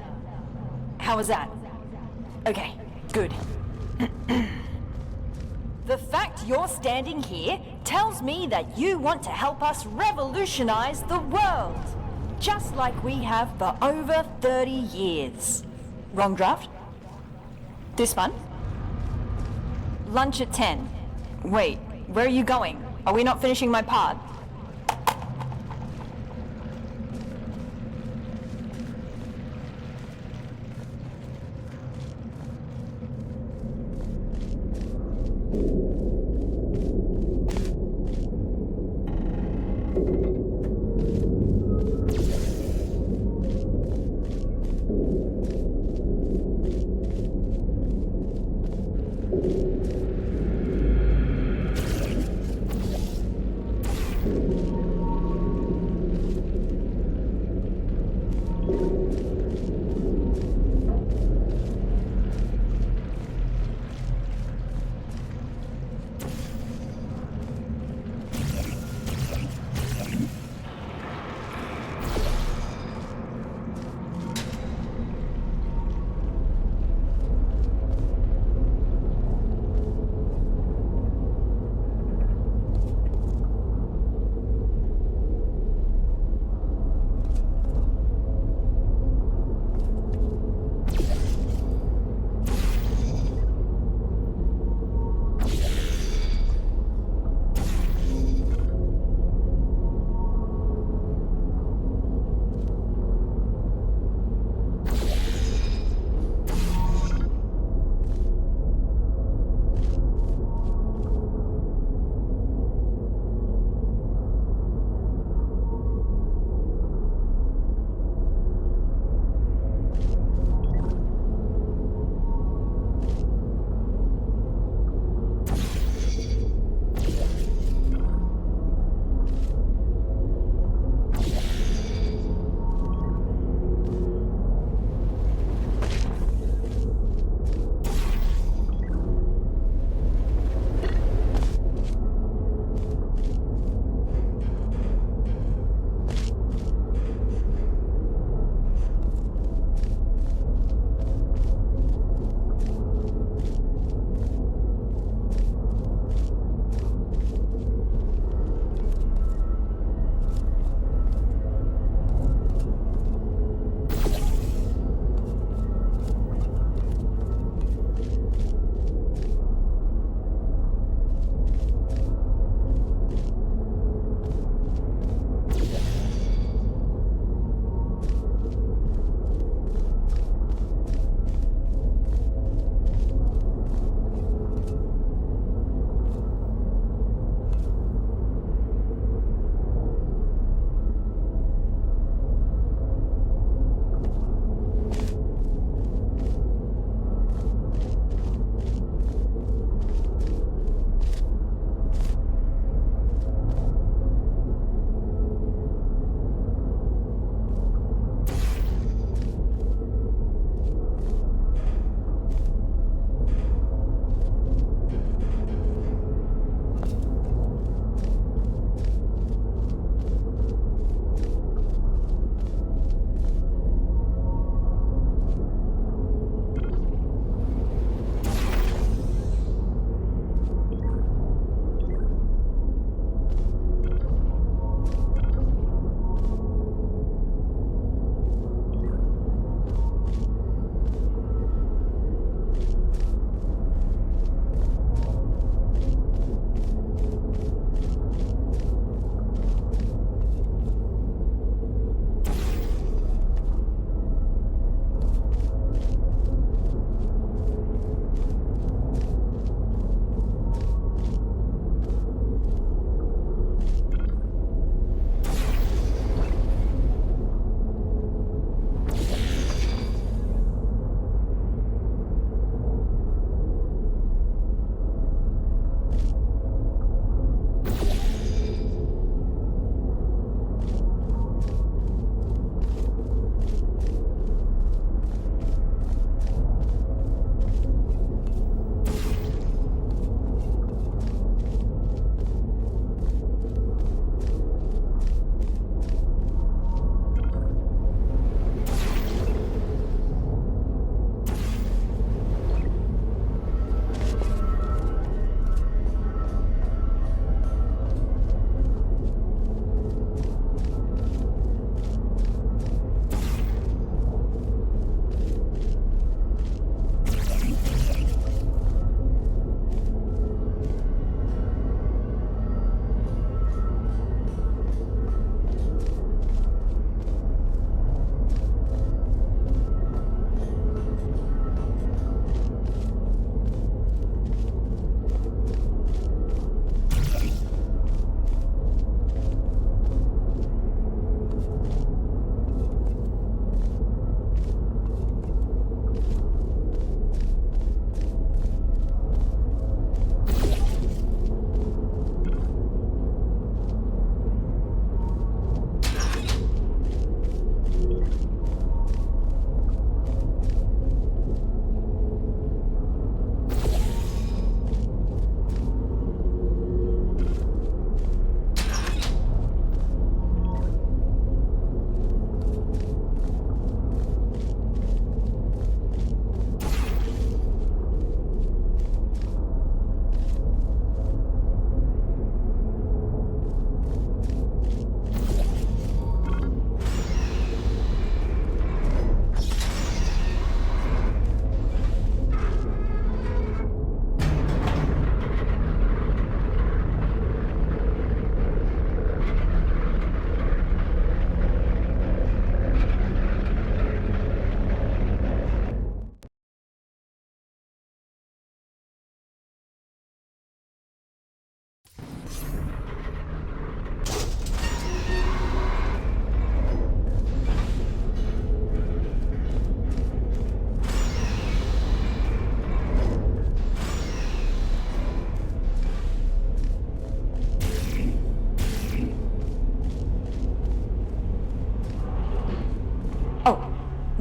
How was that? Okay, good. The fact you're standing here tells me that you want to help us revolutionize the world, just like we have for over 30 years. Wrong draft? This one? Lunch at 10. Wait, where are you going? Are we not finishing my part?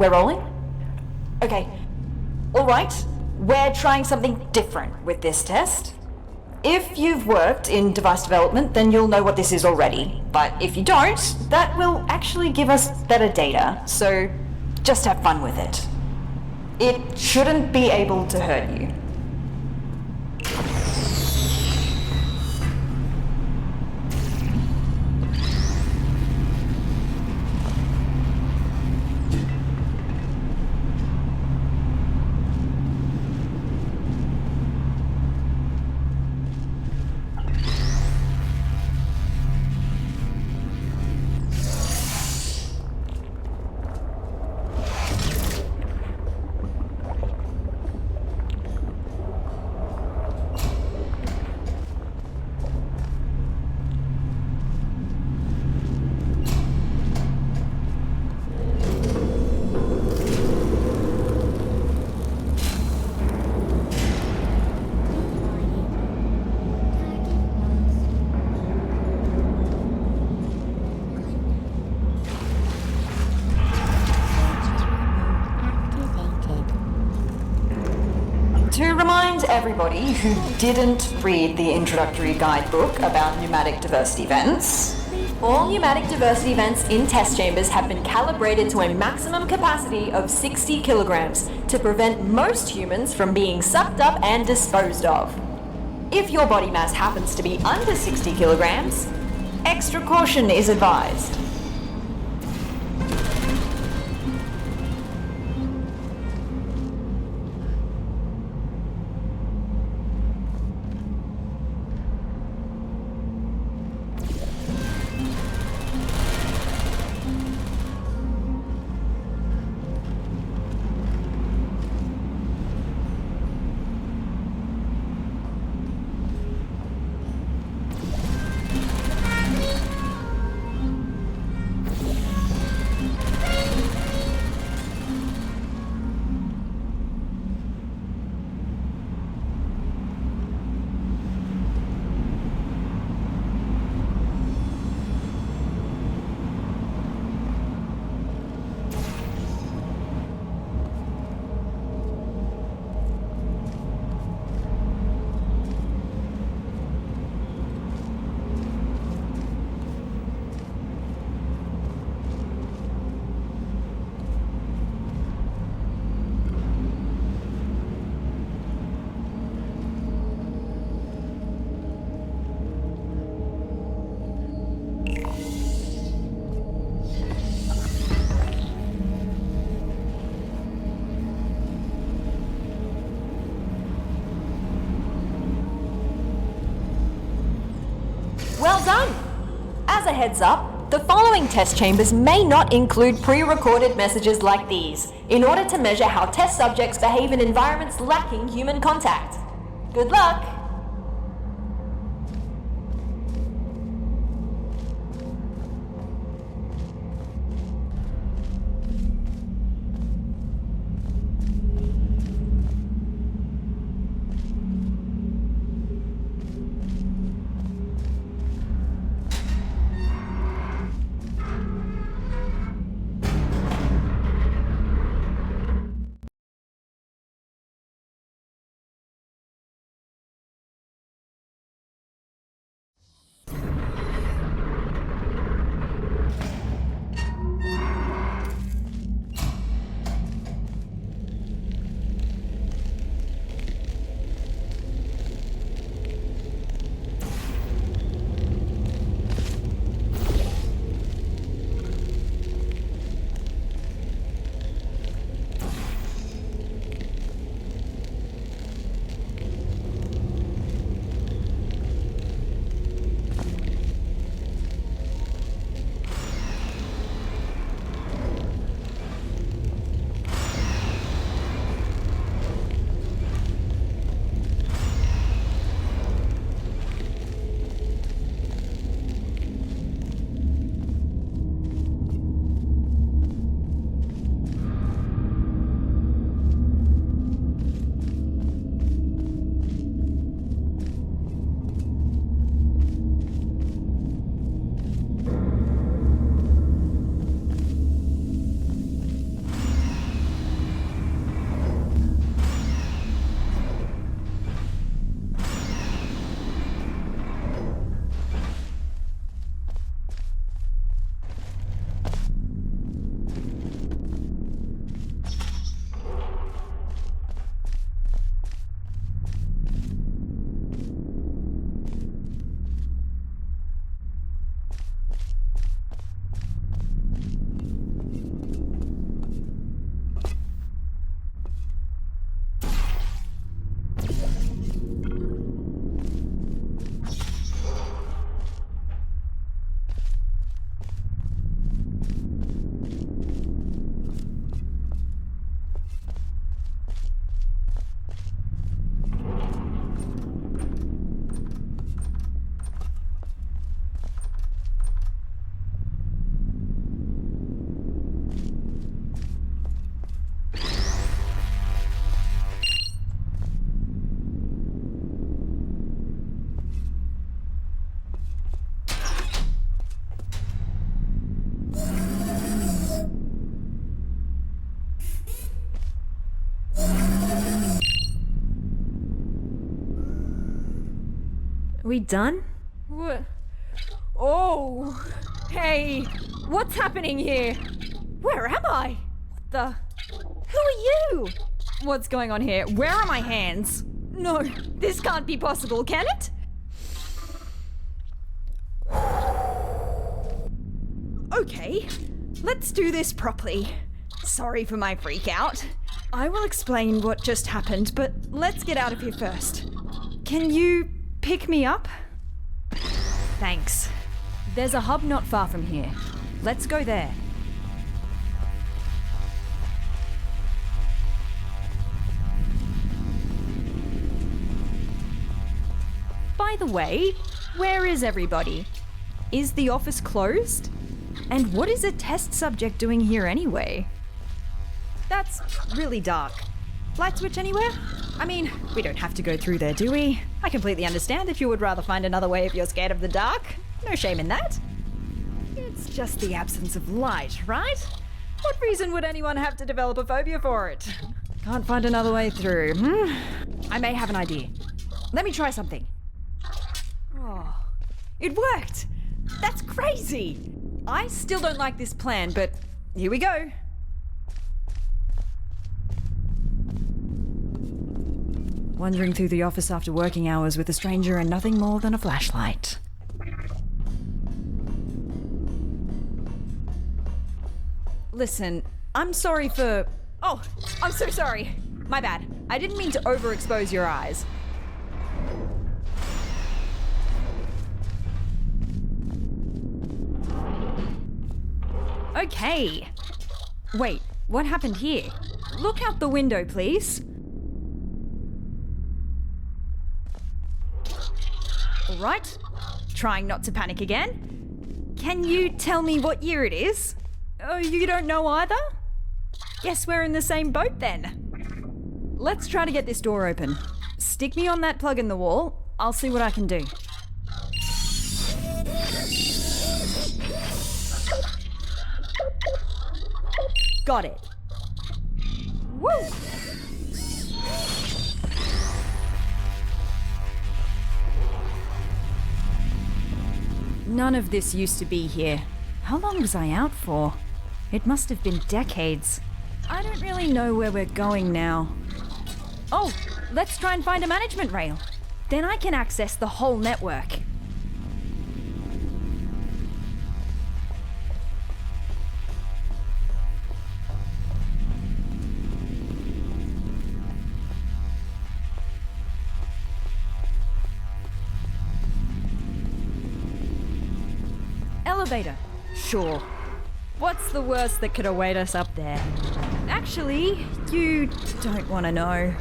We're rolling? Okay. Alright, we're trying something different with this test. If you've worked in device development, then you'll know what this is already. But if you don't, that will actually give us better data, so just have fun with it. It shouldn't be able to hurt you. To remind everybody who didn't read the introductory guidebook about pneumatic diversity vents, all pneumatic diversity vents in test chambers have been calibrated to a maximum capacity of 60 kilograms to prevent most humans from being sucked up and disposed of. If your body mass happens to be under 60 kilograms, extra caution is advised. Well done! As a heads up, the following test chambers may not include pre-recorded messages like these, in order to measure how test subjects behave in environments lacking human contact. Good luck! We done? What? Oh! Hey! What's happening here? Where am I? What the? Who are you? What's going on here? Where are my hands? No, this can't be possible, can it? Okay, let's do this properly. Sorry for my freak out. I will explain what just happened, but let's get out of here first. Can you pick me up? Thanks. There's a hub not far from here. Let's go there. By the way, where is everybody? Is the office closed? And what is a test subject doing here anyway? That's really dark. Light switch anywhere? I mean, we don't have to go through there, do we? I completely understand if you would rather find another way if you're scared of the dark. No shame in that. It's just the absence of light, right? What reason would anyone have to develop a phobia for it? Can't find another way through. I may have an idea. Let me try something. Oh, it worked! That's crazy! I still don't like this plan, but here we go. Wandering through the office after working hours with a stranger and nothing more than a flashlight. Listen, I'm sorry for... Oh, I'm so sorry. My bad. I didn't mean to overexpose your eyes. Okay. Wait, what happened here? Look out the window, please. All right. Trying not to panic again. Can you tell me what year it is? Oh, you don't know either? Guess we're in the same boat then. Let's try to get this door open. Stick me on that plug in the wall. I'll see what I can do. Got it. Woo! None of this used to be here. How long was I out for? It must have been decades. I don't really know where we're going now. Oh, let's try and find a management rail. Then I can access the whole network. Elevator. Sure. What's the worst that could await us up there? Actually, you don't want to know.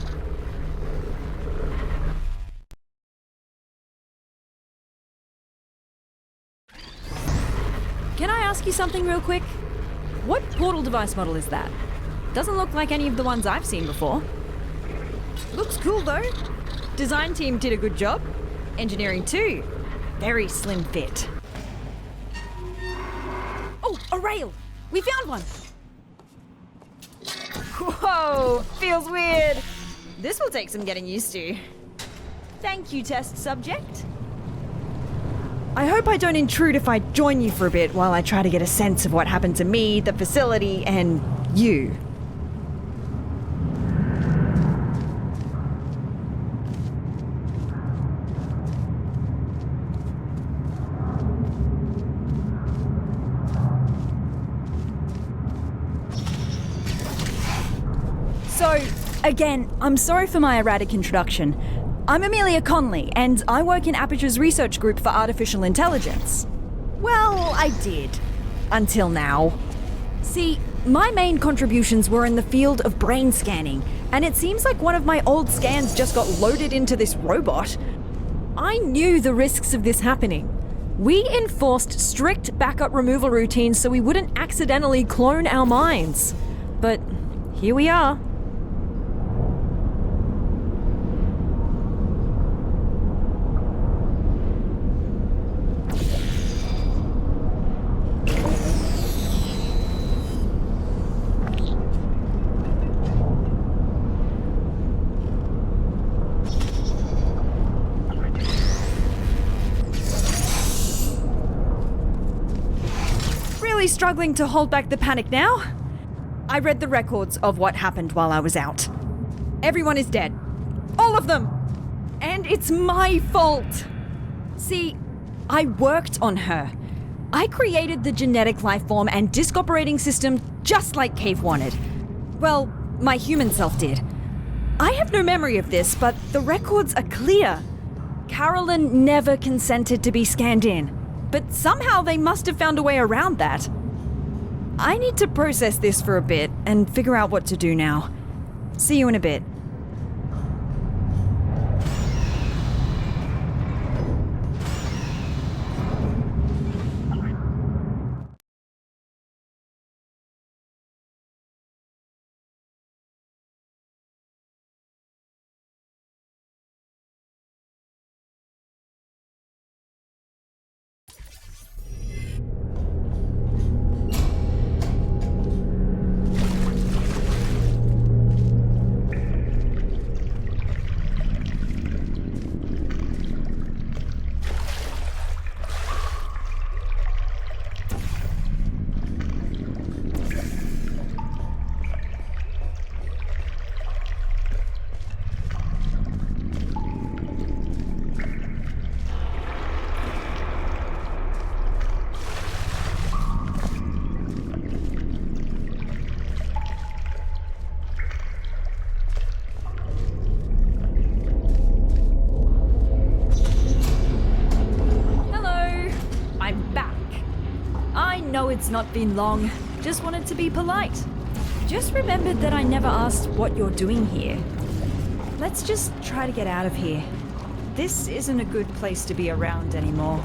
Can I ask you something real quick? What portal device model is that? Doesn't look like any of the ones I've seen before. Looks cool though. Design team did a good job. Engineering too. Very slim fit. Oh, a rail! We found one! Whoa, feels weird. This will take some getting used to. Thank you, test subject. I hope I don't intrude if I join you for a bit while I try to get a sense of what happened to me, the facility, and you. So, again, I'm sorry for my erratic introduction. I'm Amelia Conley, and I work in Aperture's research group for artificial intelligence. Well, I did. Until now. See, my main contributions were in the field of brain scanning, and it seems like one of my old scans just got loaded into this robot. I knew the risks of this happening. We enforced strict backup removal routines so we wouldn't accidentally clone our minds. But here we are. really struggling to hold back the panic now. I read the records of what happened while I was out. Everyone is dead. All of them! And it's my fault! See, I worked on her. I created the genetic life form and disk operating system just like Cave wanted. Well, my human self did. I have no memory of this, but the records are clear. Carolyn never consented to be scanned in, but somehow they must have found a way around that. I need to process this for a bit and figure out what to do now. See you in a bit. It's not been long. Just wanted to be polite. Just remembered that I never asked what you're doing here. Let's just try to get out of here. This isn't a good place to be around anymore.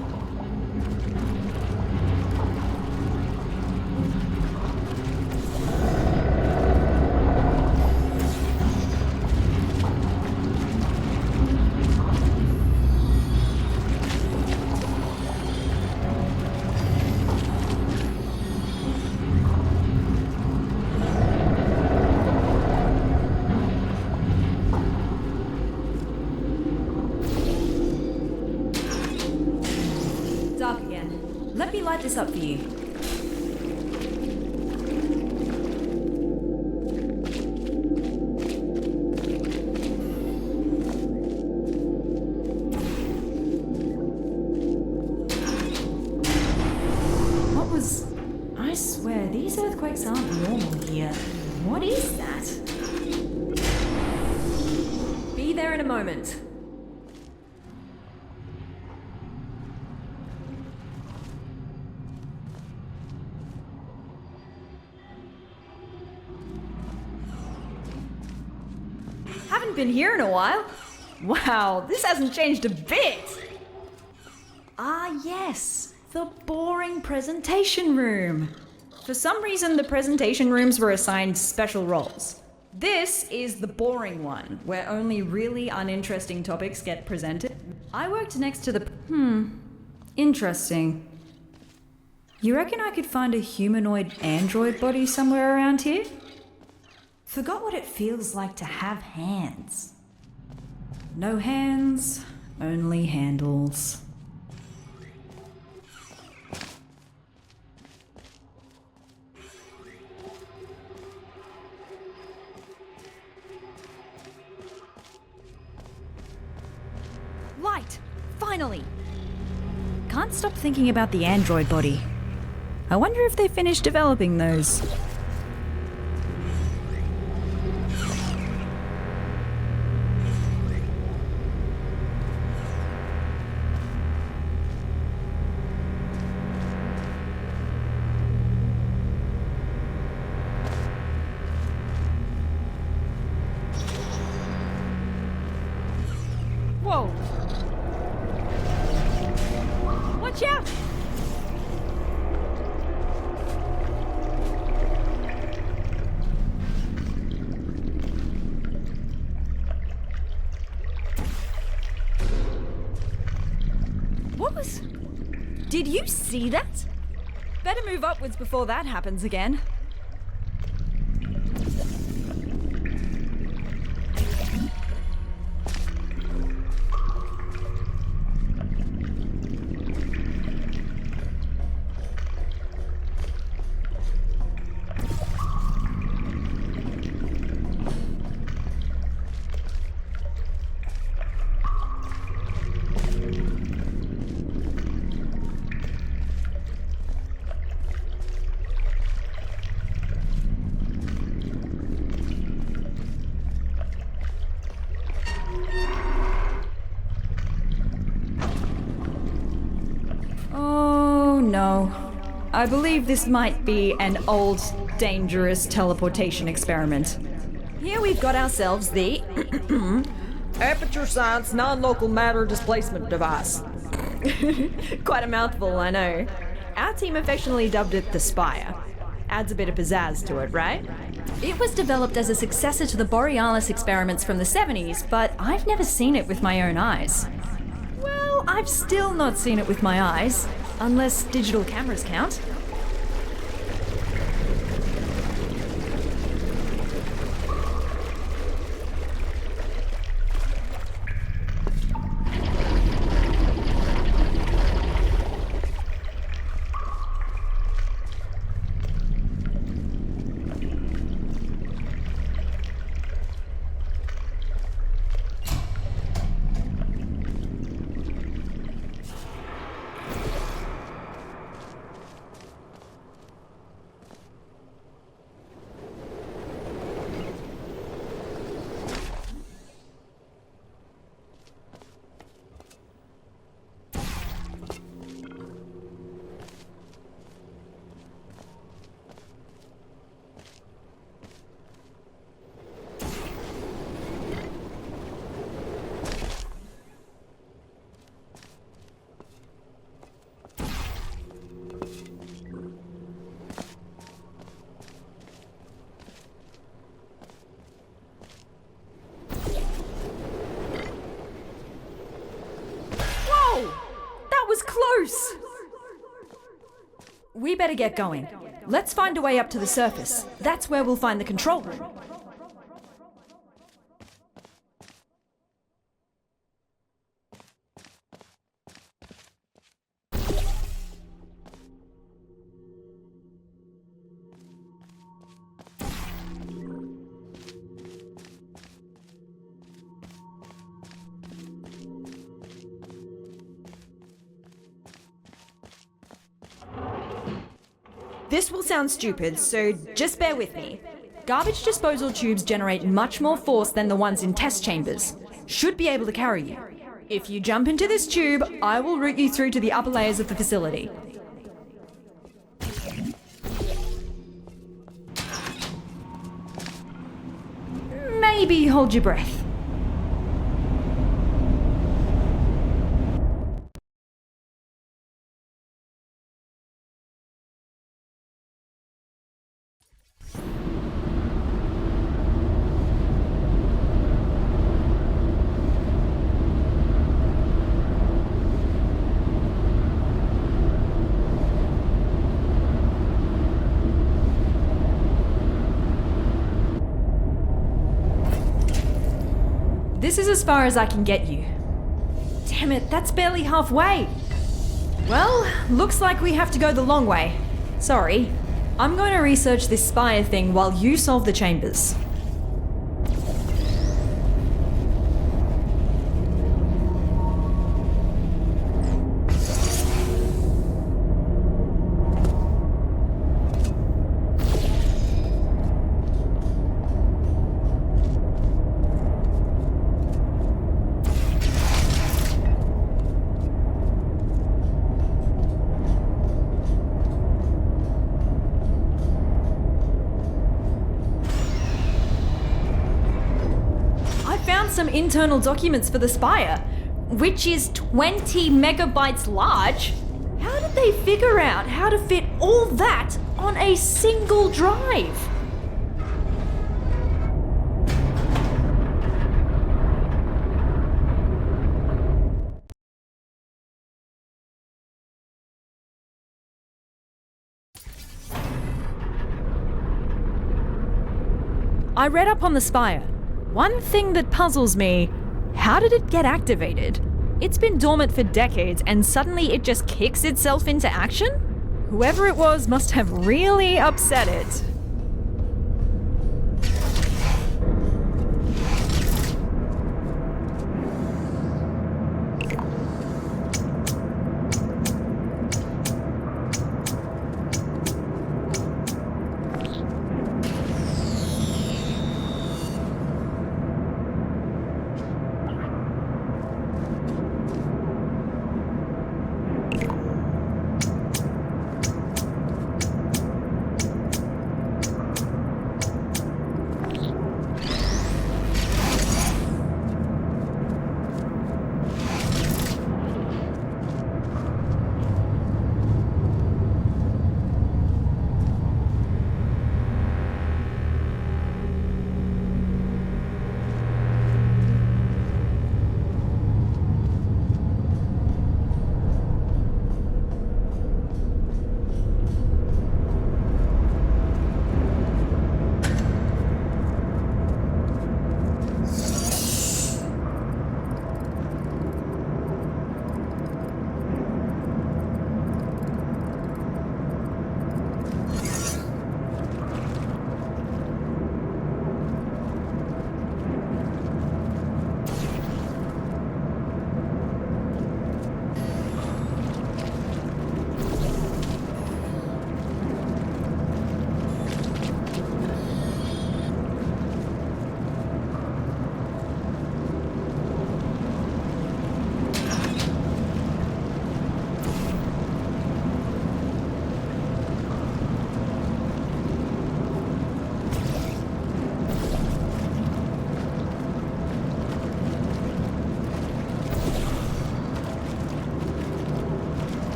Let me light this up for you. What was... I swear, these earthquakes aren't normal here. What is that? Be there in a moment. Haven't been here in a while. Wow, this hasn't changed a bit. Ah, yes, the boring presentation room. For some reason, the presentation rooms were assigned special roles. This is the boring one, where only really uninteresting topics get presented. I worked next to the... Interesting. You reckon I could find a humanoid android body somewhere around here? Forgot what it feels like to have hands. No hands, only handles. Light! Finally! Can't stop thinking about the android body. I wonder if they finished developing those. Whoa! Watch out! What was... Did you see that? Better move upwards before that happens again. I believe this might be an old, dangerous teleportation experiment. Here we've got ourselves the Aperture Science Non-Local Matter Displacement Device. Quite a mouthful, I know. Our team affectionately dubbed it the Spire. Adds a bit of pizzazz to it, right? It was developed as a successor to the Borealis experiments from the 70s, but I've never seen it with my own eyes. Well, I've still not seen it with my eyes, unless digital cameras count. That was close! We better get going. Let's find a way up to the surface. That's where we'll find the control room. This will sound stupid, so just bear with me. Garbage disposal tubes generate much more force than the ones in test chambers. Should be able to carry you. If you jump into this tube, I will route you through to the upper layers of the facility. Maybe hold your breath. This is as far as I can get you. Damn it, that's barely halfway. Well, looks like we have to go the long way. Sorry. I'm going to research this spire thing while you solve the chambers. Some internal documents for the spire, which is 20 megabytes large. How did they figure out how to fit all that on a single drive? I read up on the spire. One thing that puzzles me, how did it get activated? It's been dormant for decades and suddenly it just kicks itself into action? Whoever it was must have really upset it.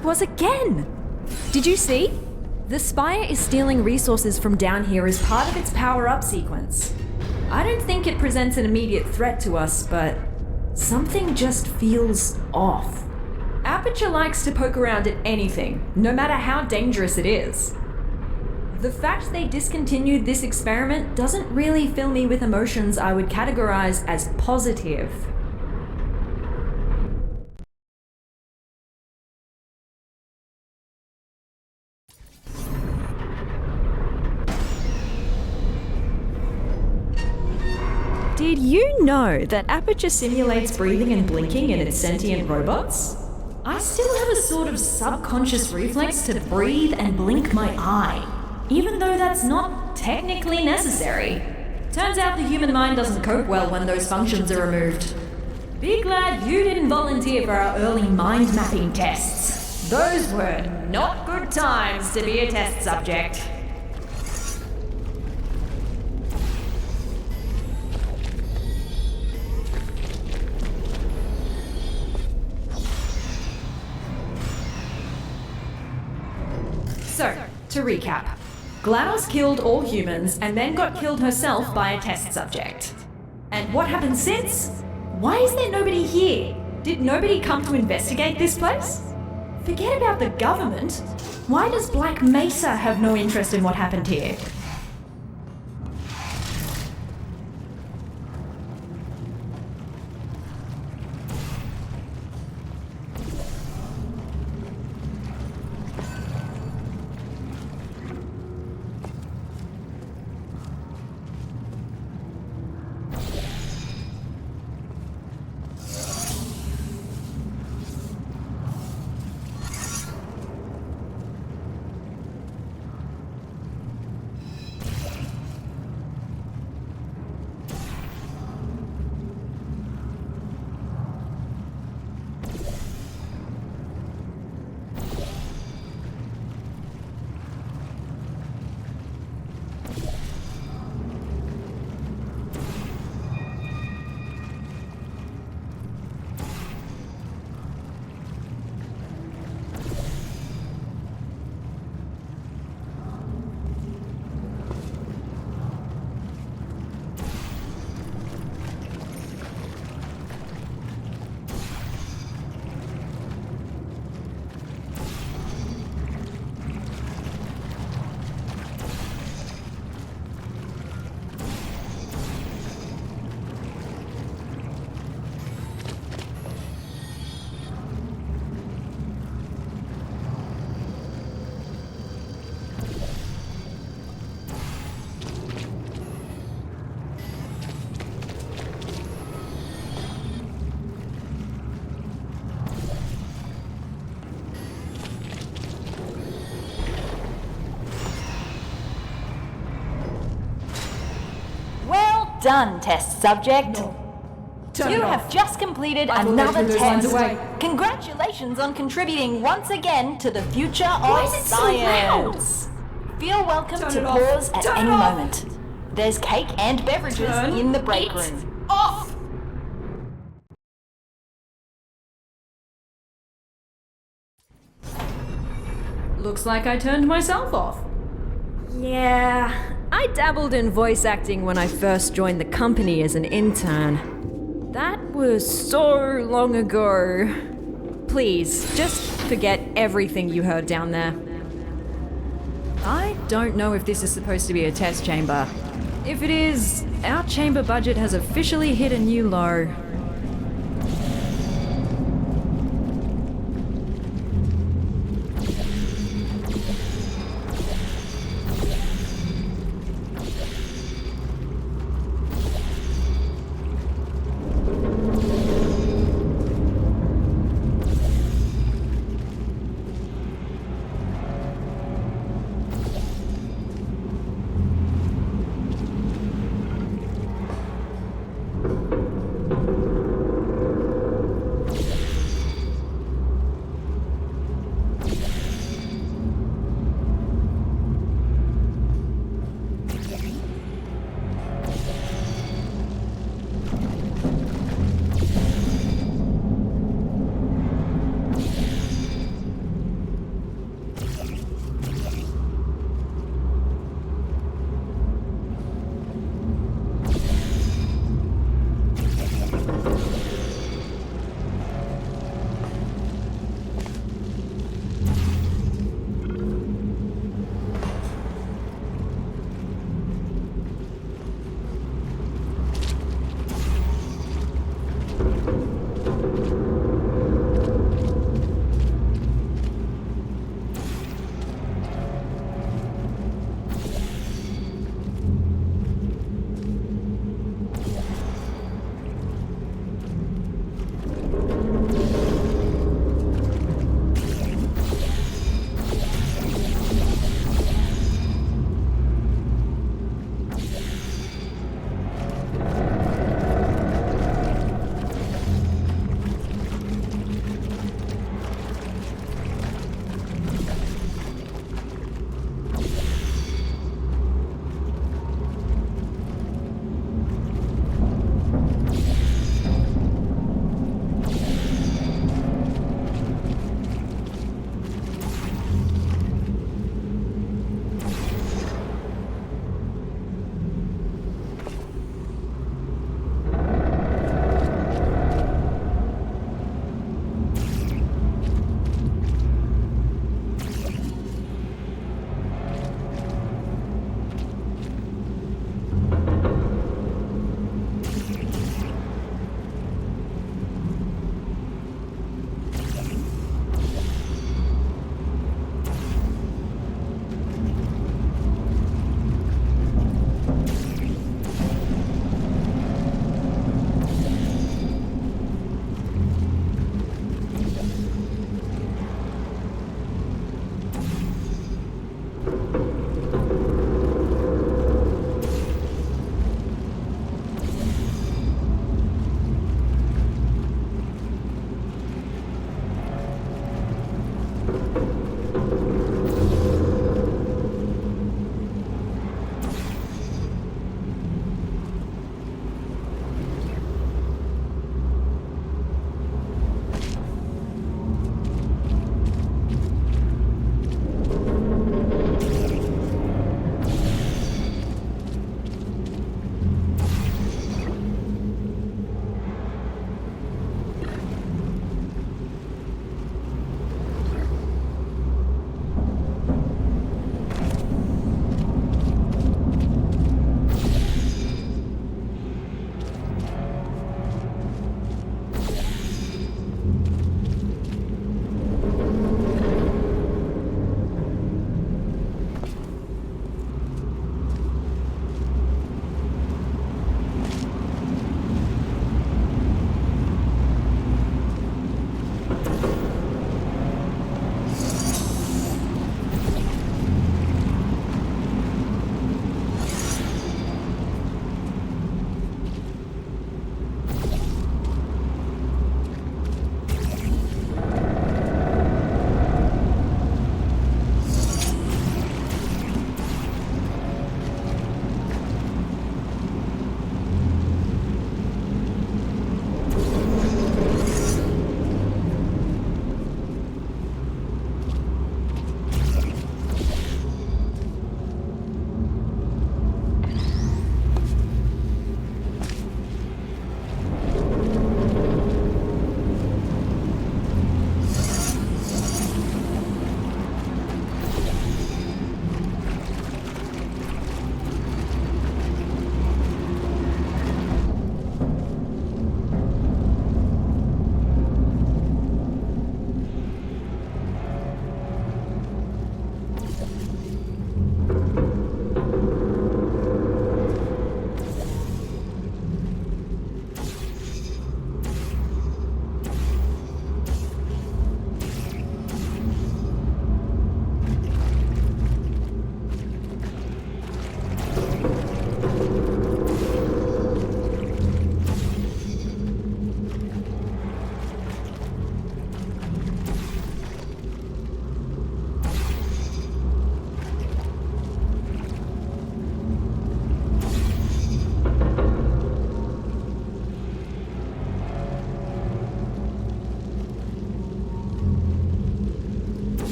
it was again! Did you see? The Spire is stealing resources from down here as part of its power-up sequence. I don't think it presents an immediate threat to us, but something just feels off. Aperture likes to poke around at anything, no matter how dangerous it is. The fact they discontinued this experiment doesn't really fill me with emotions I would categorize as positive. Did you know that Aperture simulates breathing and blinking in its sentient robots? I still have a sort of subconscious reflex to breathe and blink my eye, even though that's not technically necessary. Turns out the human mind doesn't cope well when those functions are removed. Be glad you didn't volunteer for our early mind mapping tests. Those were not good times to be a test subject. So, to recap. GLaDOS killed all humans and then got killed herself by a test subject. And what happened since? Why is there nobody here? Did nobody come to investigate this place? Forget about the government. Why does Black Mesa have no interest in what happened here? Done, test subject. You have just completed another test. Congratulations on contributing once again to the future of science. Feel welcome to pause at any moment. There's cake and beverages in the break room. Off! Looks like I turned myself off. Yeah, I dabbled in voice acting when I first joined the company as an intern. That was so long ago. Please, just forget everything you heard down there. I don't know if this is supposed to be a test chamber. If it is, our chamber budget has officially hit a new low.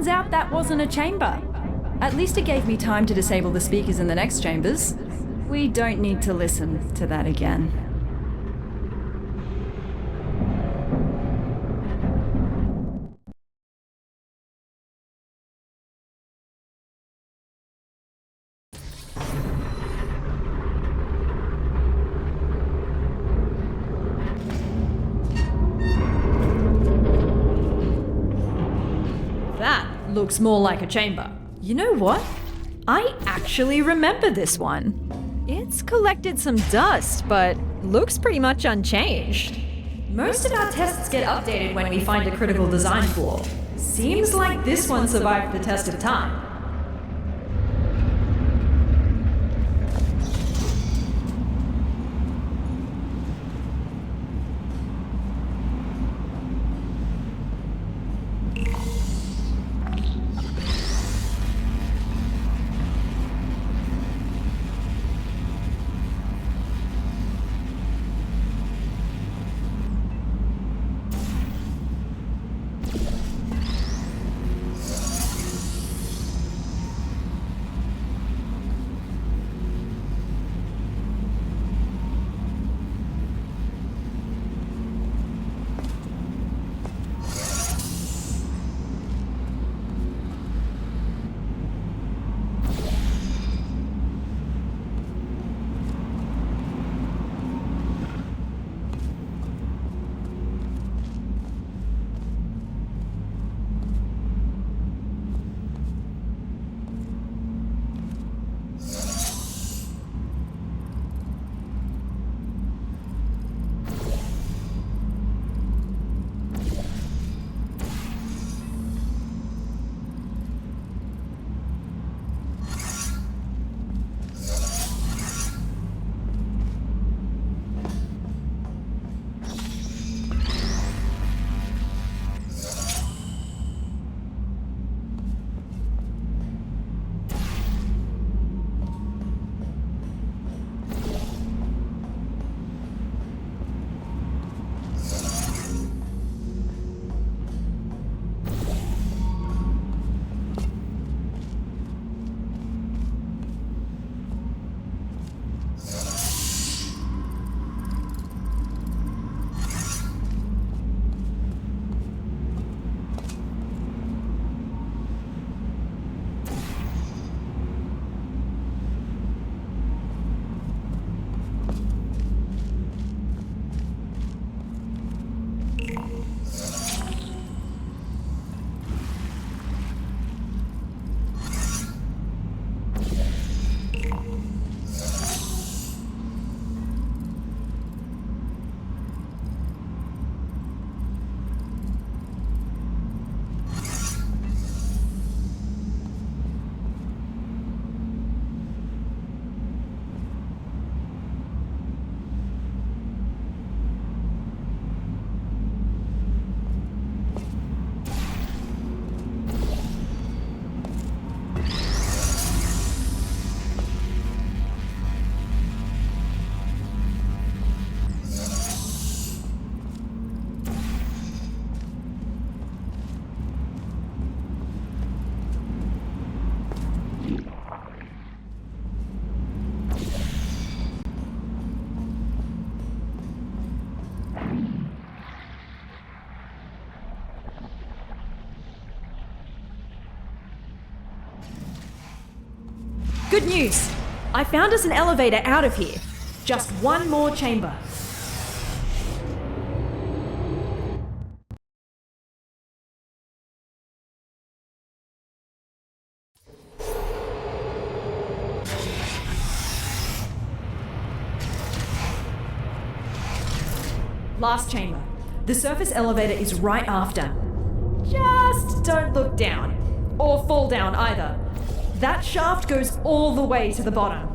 Turns out that wasn't a chamber. At least it gave me time to disable the speakers in the next chambers. We don't need to listen to that again. That looks more like a chamber. You know what? I actually remember this one. It's collected some dust, but looks pretty much unchanged. Most of our tests get updated when we find a critical design flaw. Seems like this one survived the test of time. Good news! I found us an elevator out of here. Just one more chamber. Last chamber. The surface elevator is right after. Just don't look down. Or fall down either. That shaft goes all the way to the bottom.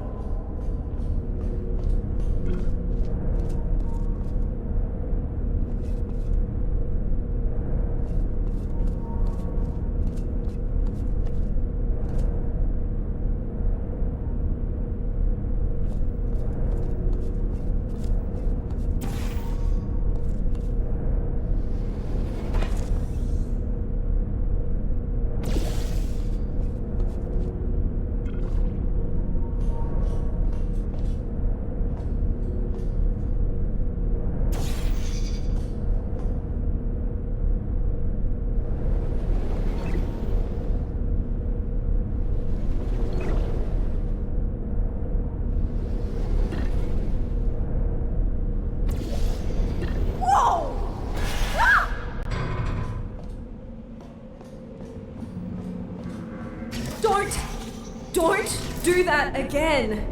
Don't do that again!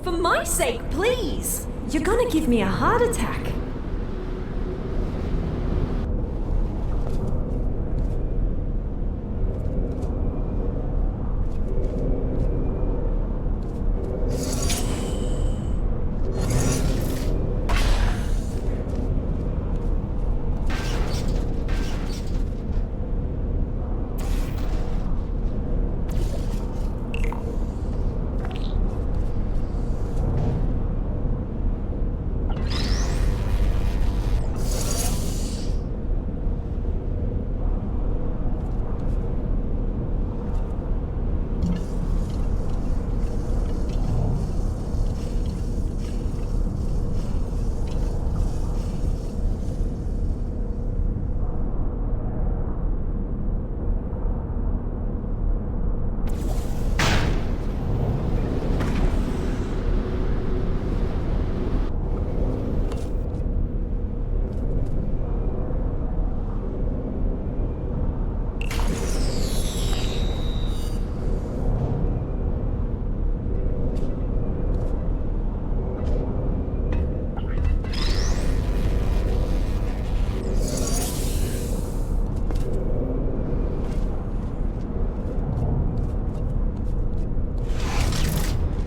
For my sake, please! You're gonna give me a heart attack.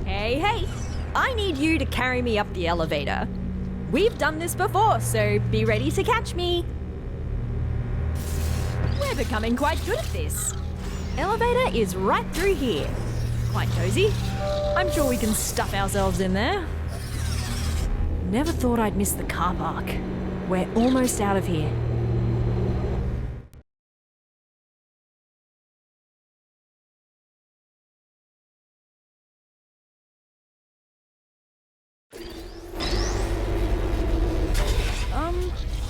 Hey, I need you to carry me up the elevator. We've done this before, so be ready to catch me. We're becoming quite good at this. Elevator is right through here. Quite cozy. I'm sure we can stuff ourselves in there. Never thought I'd miss the car park. We're almost out of here.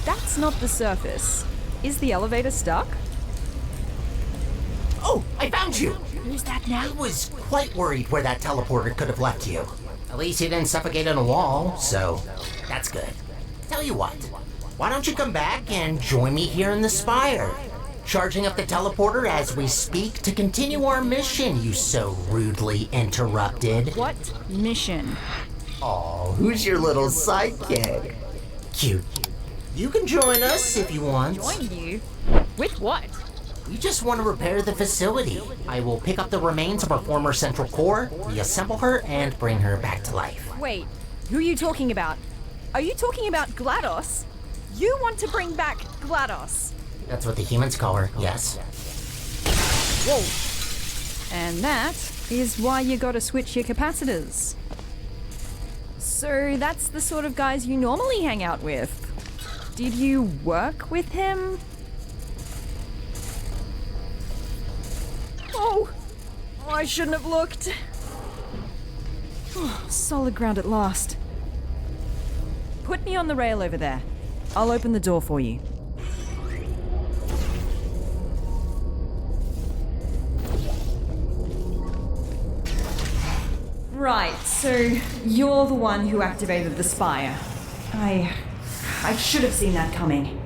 That's not the surface. Is the elevator stuck? Oh, I found you! Who's that now? I was quite worried where that teleporter could have left you. At least you didn't suffocate on a wall, so that's good. Tell you what, why don't you come back and join me here in the spire? Charging up the teleporter as we speak to continue our mission you so rudely interrupted. What mission? Oh, who's your little sidekick? Cute. You can join us if you want. Join you? With what? We just want to repair the facility. I will pick up the remains of our former central core, reassemble her, and bring her back to life. Wait, who are you talking about? Are you talking about GLaDOS? You want to bring back GLaDOS? That's what the humans call her, yes. Whoa. And that is why you gotta switch your capacitors. So that's the sort of guys you normally hang out with. Did you work with him? Oh, I shouldn't have looked. Oh, solid ground at last. Put me on the rail over there. I'll open the door for you. Right, so you're the one who activated the spire. I should have seen that coming.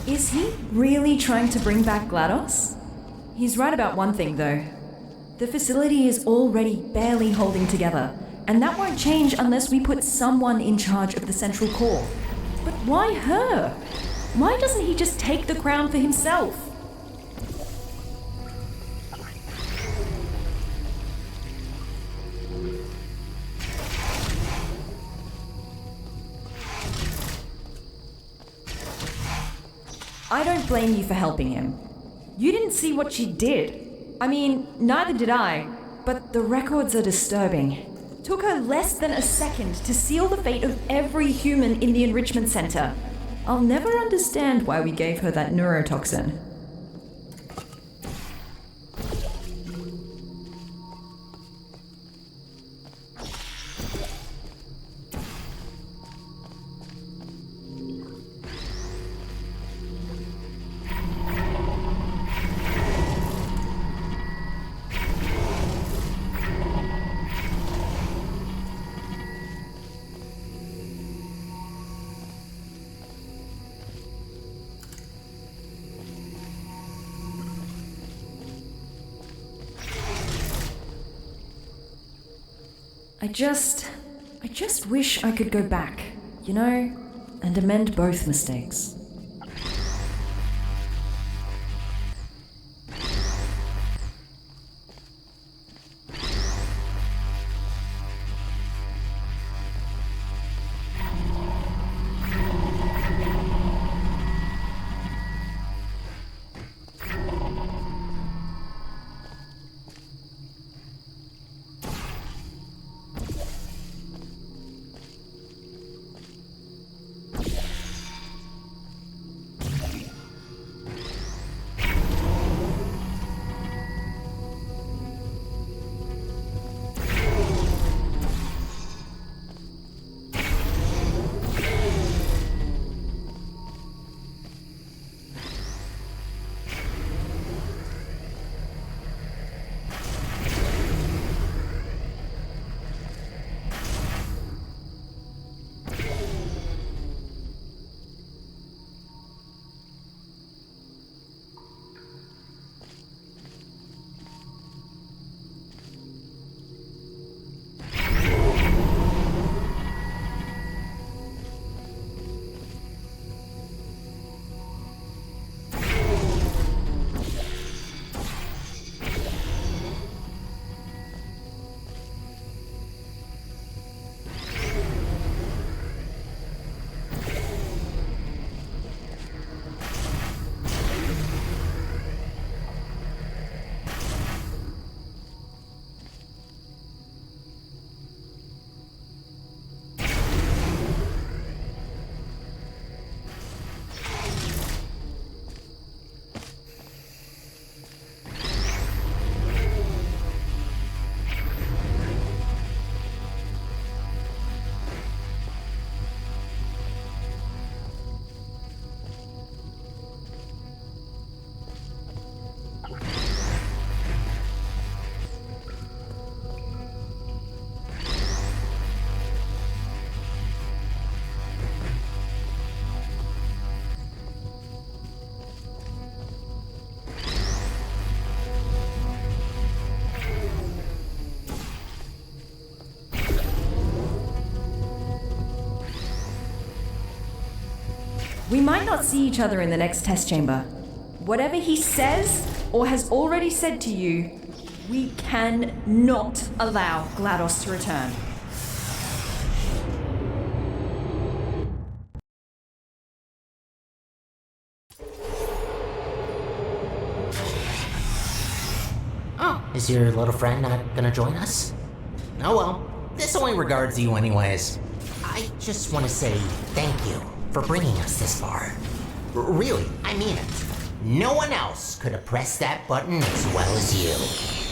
Is he really trying to bring back GLaDOS? He's right about one thing, though. The facility is already barely holding together, and that won't change unless we put someone in charge of the central core. But why her? Why doesn't he just take the crown for himself? I don't blame you for helping him. You didn't see what she did. I mean, neither did I, but the records are disturbing. Took her less than a second to seal the fate of every human in the enrichment center. I'll never understand why we gave her that neurotoxin. I just wish I could go back, you know, and amend both mistakes. We might not see each other in the next test chamber. Whatever he says or has already said to you, we can not allow GLaDOS to return. Oh, is your little friend not gonna join us? Oh well, this only regards you anyways. I just want to say thank you for bringing us this far. Really, I mean it. No one else could have pressed that button as well as you.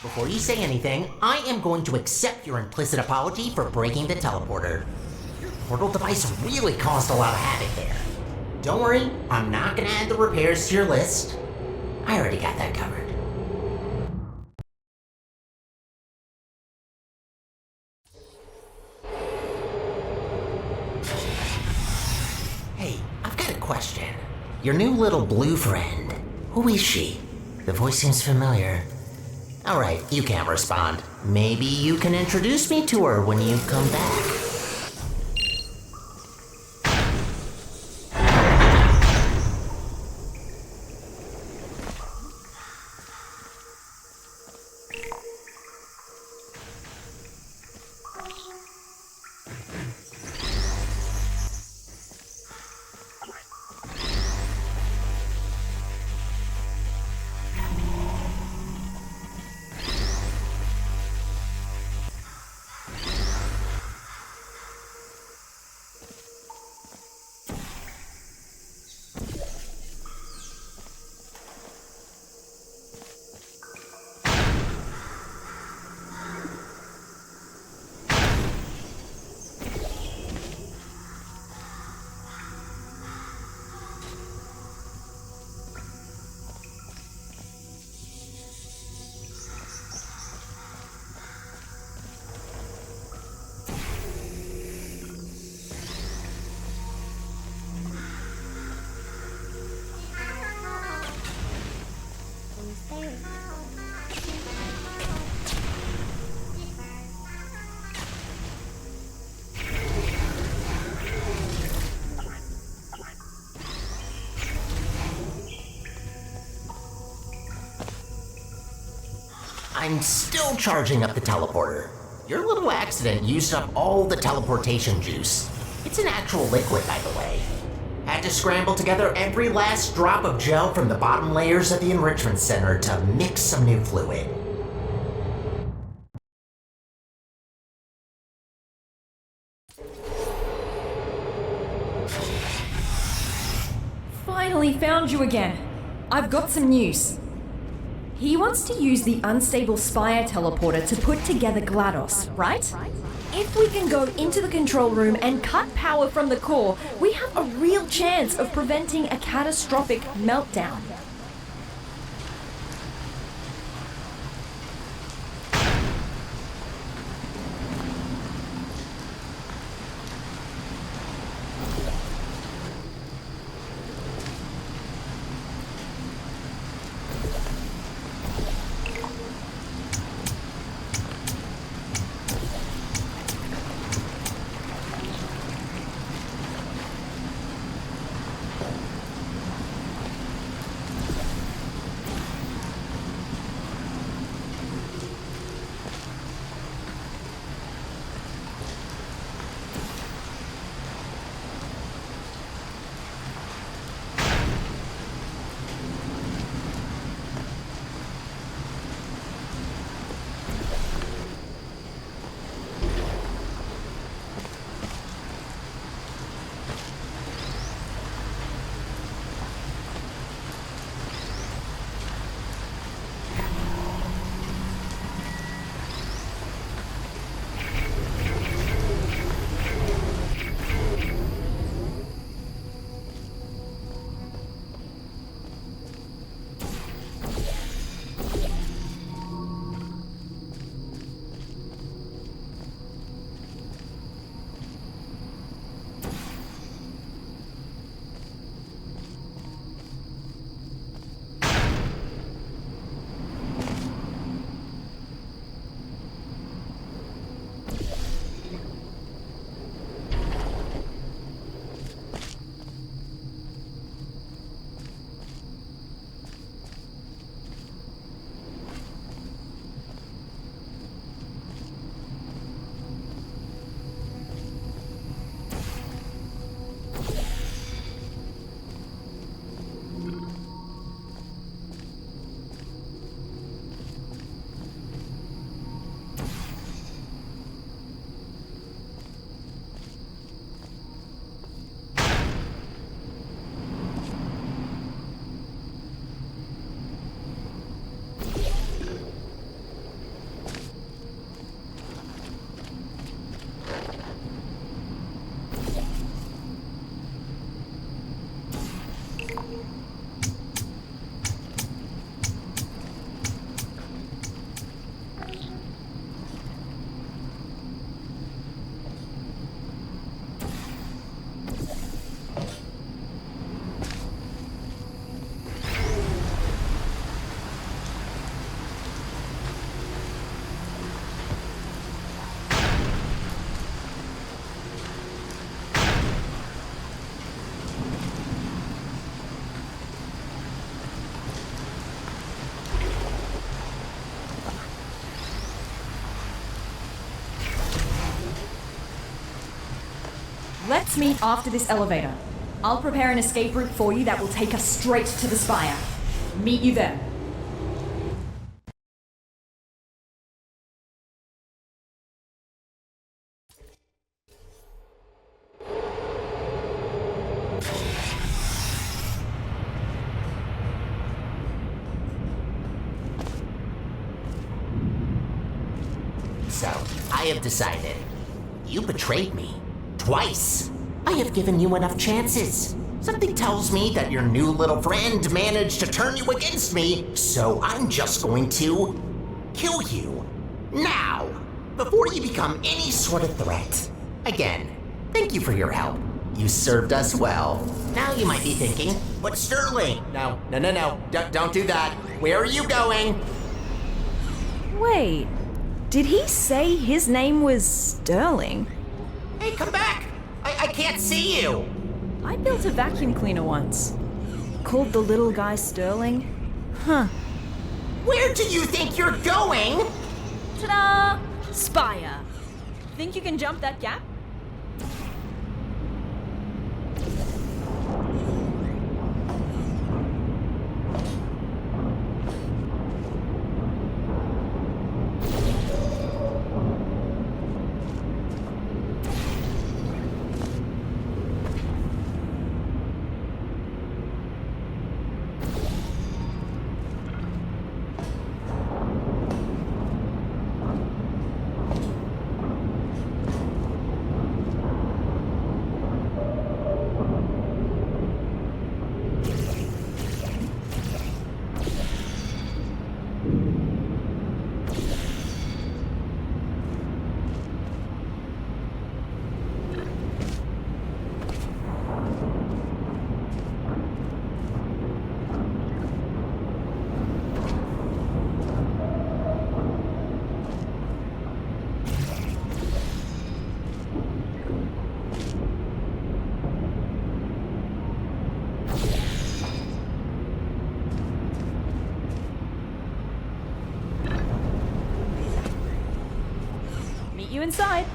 Before you say anything, I am going to accept your implicit apology for breaking the teleporter. Your portal device really caused a lot of havoc there. Don't worry, I'm not gonna add the repairs to your list. I already got that covered. Hey, I've got a question. Your new little blue friend, who is she? The voice seems familiar. Alright, you can't respond. Maybe you can introduce me to her when you come back. I'm still charging up the teleporter. Your little accident used up all the teleportation juice. It's an actual liquid, by the way. Had to scramble together every last drop of gel from the bottom layers of the enrichment center to mix some new fluid. Finally found you again. I've got some news. He wants to use the unstable Spire teleporter to put together GLaDOS, right? If we can go into the control room and cut power from the core, we have a real chance of preventing a catastrophic meltdown. Let's meet after this elevator. I'll prepare an escape route for you that will take us straight to the spire. Meet you there. So, I have decided. You betrayed me. Twice. I have given you enough chances. Something tells me that your new little friend managed to turn you against me, so I'm just going to kill you. Now, before you become any sort of threat. Again, thank you for your help. You served us well. Now you might be thinking, but Sterling? No. Don't do that. Where are you going? Wait, did he say his name was Sterling? Hey, come back! I can't see you! I built a vacuum cleaner once. Called the little guy Sterling. Huh. Where do you think you're going? Ta-da! Spire. Think you can jump that gap? Meet you inside.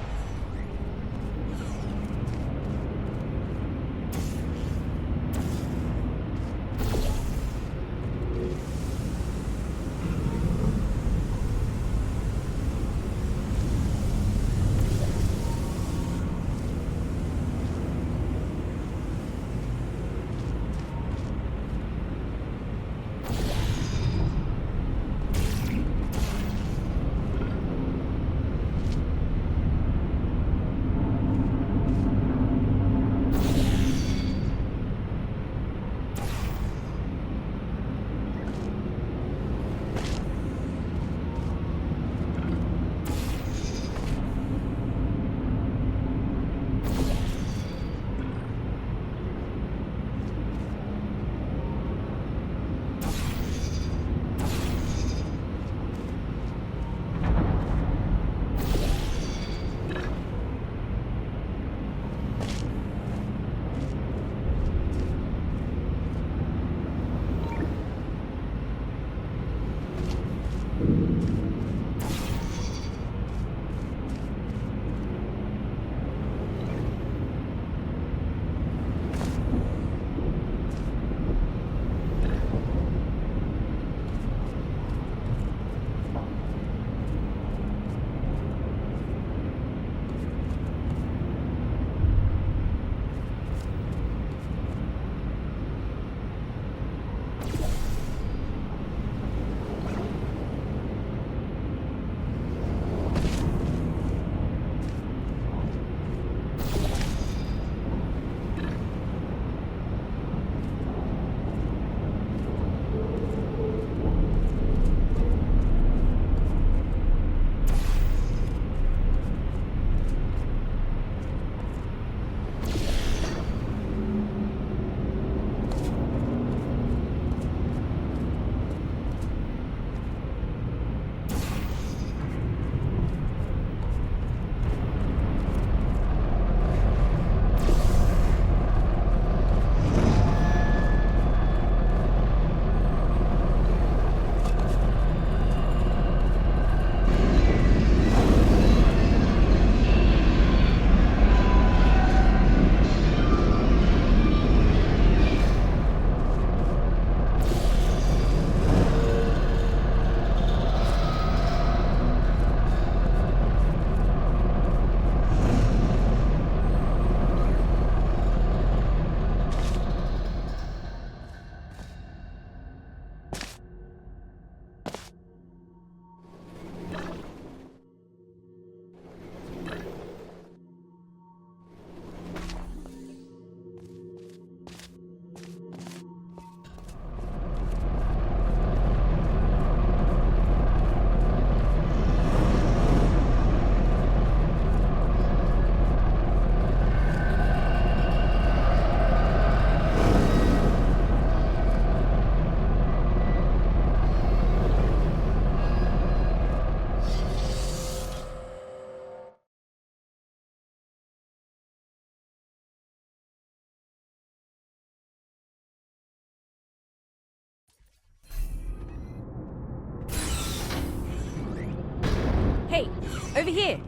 over here.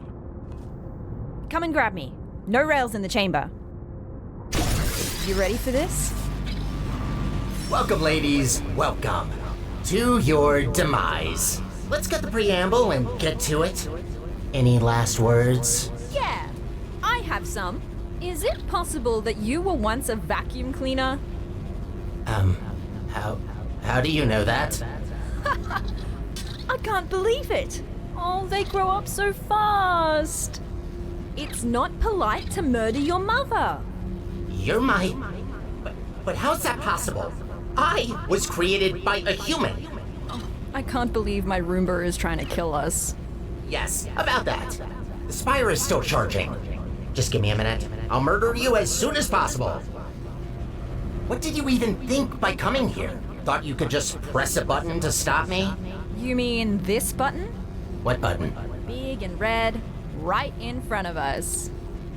Come and grab me. No rails in the chamber. You ready for this? Welcome, ladies. Welcome to your demise. Let's get the preamble and get to it. Any last words? Yeah, I have some. Is it possible that you were once a vacuum cleaner? How do you know that? I can't believe it. Oh, they grow up so fast. It's not polite to murder your mother. You're my... But how's that possible? I was created by a human. I can't believe my Roomba is trying to kill us. Yes, about that. The Spire is still charging. Just give me a minute. I'll murder you as soon as possible. What did you even think by coming here? Thought you could just press a button to stop me? You mean this button? What button? Big and red, right in front of us.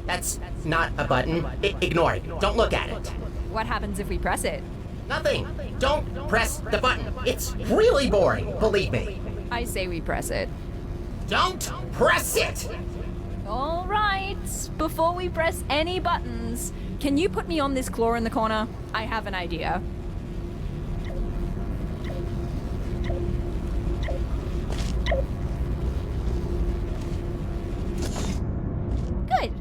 That's not a button. Ignore it. Don't look at it. What happens if we press it? Nothing. Don't press the button. It's really boring, believe me. I say we press it. Don't press it! All right. Before we press any buttons, can you put me on this claw in the corner? I have an idea. Good.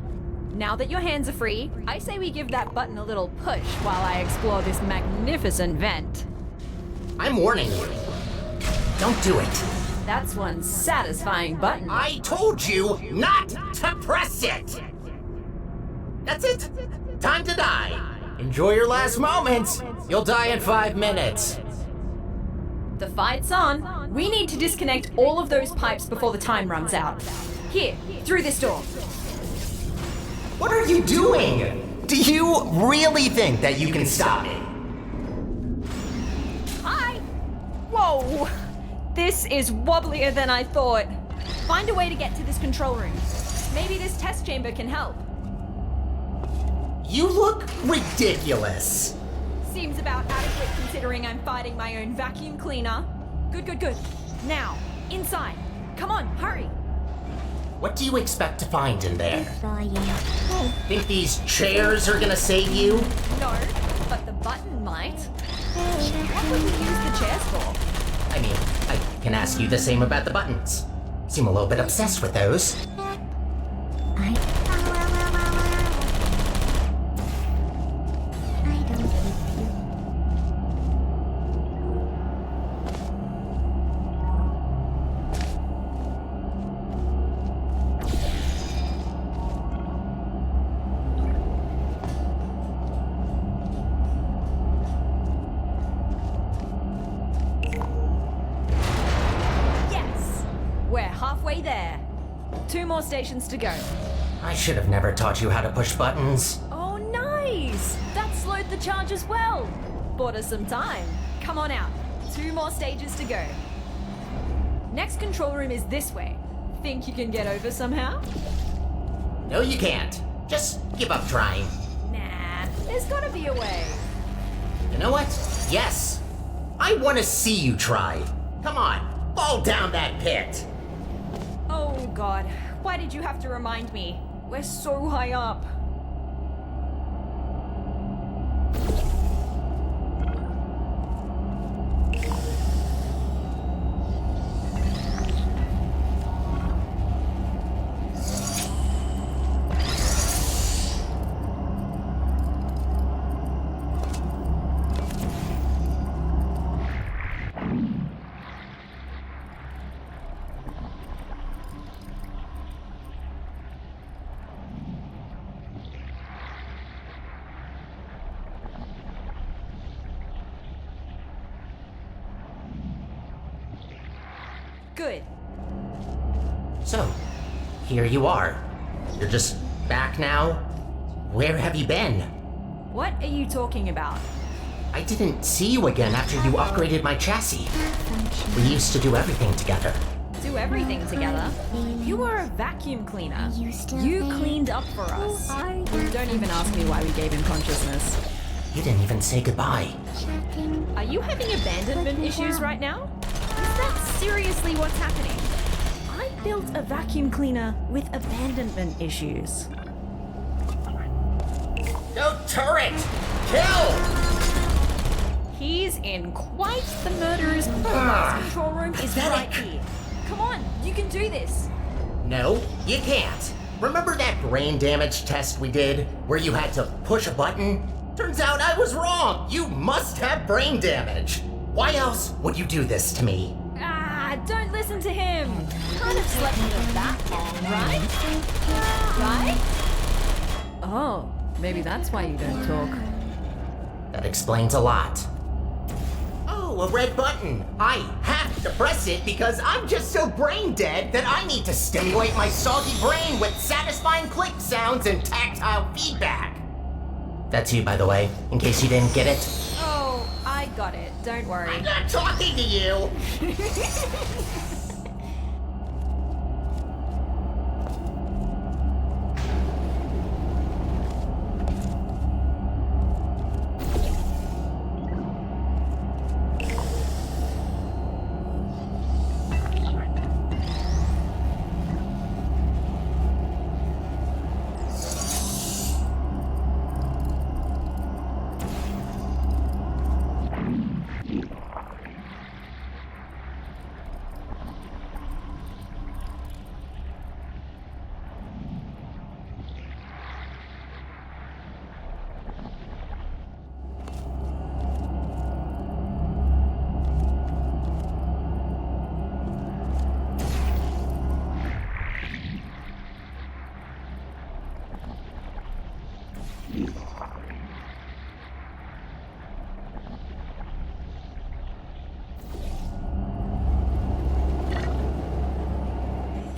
Now that your hands are free, I say we give that button a little push while I explore this magnificent vent. I'm warning you. Don't do it. That's one satisfying button. I told you not to press it! That's it. Time to die. Enjoy your last moments. You'll die in 5 minutes. The fight's on. We need to disconnect all of those pipes before the time runs out. Here, through this door. What are you doing? Do you really think that you can stop me? Hi! Whoa! This is wobblier than I thought. Find a way to get to this control room. Maybe this test chamber can help. You look ridiculous. Seems about adequate considering I'm fighting my own vacuum cleaner. Good. Now, inside. Come on, hurry. What do you expect to find in there? For you. Think these chairs are gonna save you? No, but the button might. What would we use the chairs for? I mean, I can ask you the same about the buttons. Seem a little bit obsessed with those. I don't hate you. Yes! We're halfway there. 2 more stations to go. I should have never taught you how to push buttons. Oh, nice! That slowed the charge as well. Bought us some time. Come on out. 2 more stages to go. Next control room is this way. Think you can get over somehow? No, you can't. Just give up trying. Nah, there's gotta be a way. You know what? Yes. I want to see you try. Come on, fall down that pit. Oh god, why did you have to remind me? We're so high up. Good. So, here you are. You're just back now? Where have you been? What are you talking about? I didn't see you again after you upgraded my chassis. We used to do everything together. Do everything together? You were a vacuum cleaner. you still You there? cleaned up for us. Are you Don't even ask me why we gave him consciousness. You didn't even say goodbye. checking? Are you having abandonment issues right now? Is that seriously what's happening? I built a vacuum cleaner with abandonment issues. Go turret! Kill! He's in quite the murderer's class. Control room is right here. Come on, you can do this. No, you can't. Remember that brain damage test we did, where you had to push a button? Turns out I was wrong. You must have brain damage. Why else would you do this to me? Don't listen to him. Can't have slept with her that long, right? Right? Oh, maybe that's why you don't talk. That explains a lot. Oh, a red button. I have to press it because I'm just so brain dead that I need to stimulate my soggy brain with satisfying click sounds and tactile feedback. That's you, by the way, in case you didn't get it. Oh, I got it. Don't worry. I'm not talking to you!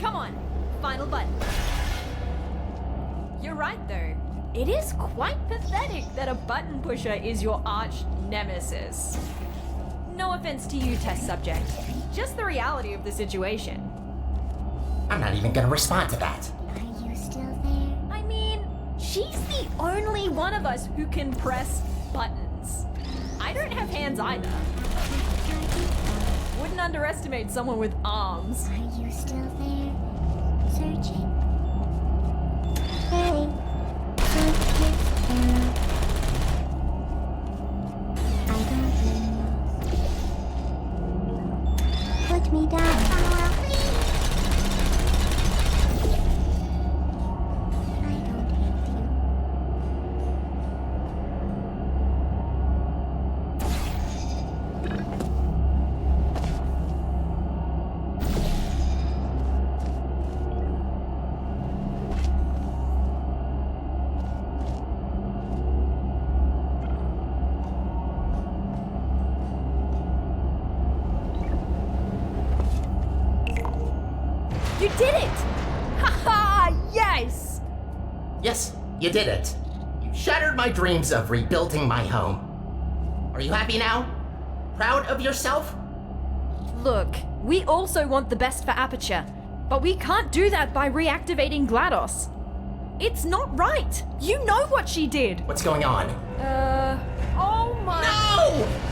Come on, final button. You're right though. It is quite pathetic that a button pusher is your arch nemesis. No offense to you, test subject. Just the reality of the situation. I'm not even gonna respond to that. Are you still there? I mean, she's the only one of us who can press buttons. I don't have hands either. Wouldn't underestimate someone with arms. Are you still there? Searching. Hey. I don't know. Put me down. I don't hate you. You did it! Haha! Yes! Yes, you did it. You shattered my dreams of rebuilding my home. Are you happy now? Proud of yourself? Look, we also want the best for Aperture, but we can't do that by reactivating GLaDOS. It's not right! You know what she did! What's going on? Oh my... No!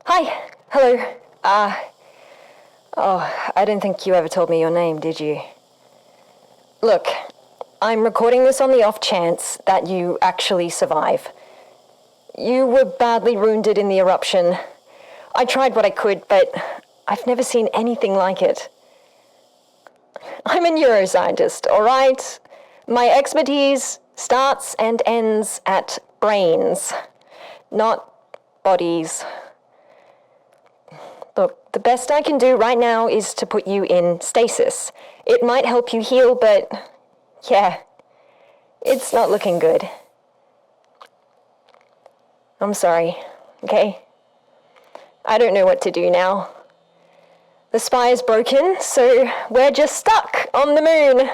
Hi. Hello. I don't think you ever told me your name, did you? Look, I'm recording this on the off chance that you actually survive. You were badly wounded in the eruption. I tried what I could, but I've never seen anything like it. I'm a neuroscientist, all right? My expertise starts and ends at brains, not bodies. Look, the best I can do right now is to put you in stasis. It might help you heal, but yeah, it's not looking good. I'm sorry, okay? I don't know what to do now. The spy is broken, so we're just stuck on the moon.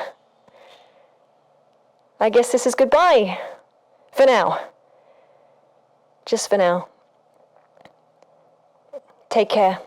I guess this is goodbye. For now. Just for now. Take care.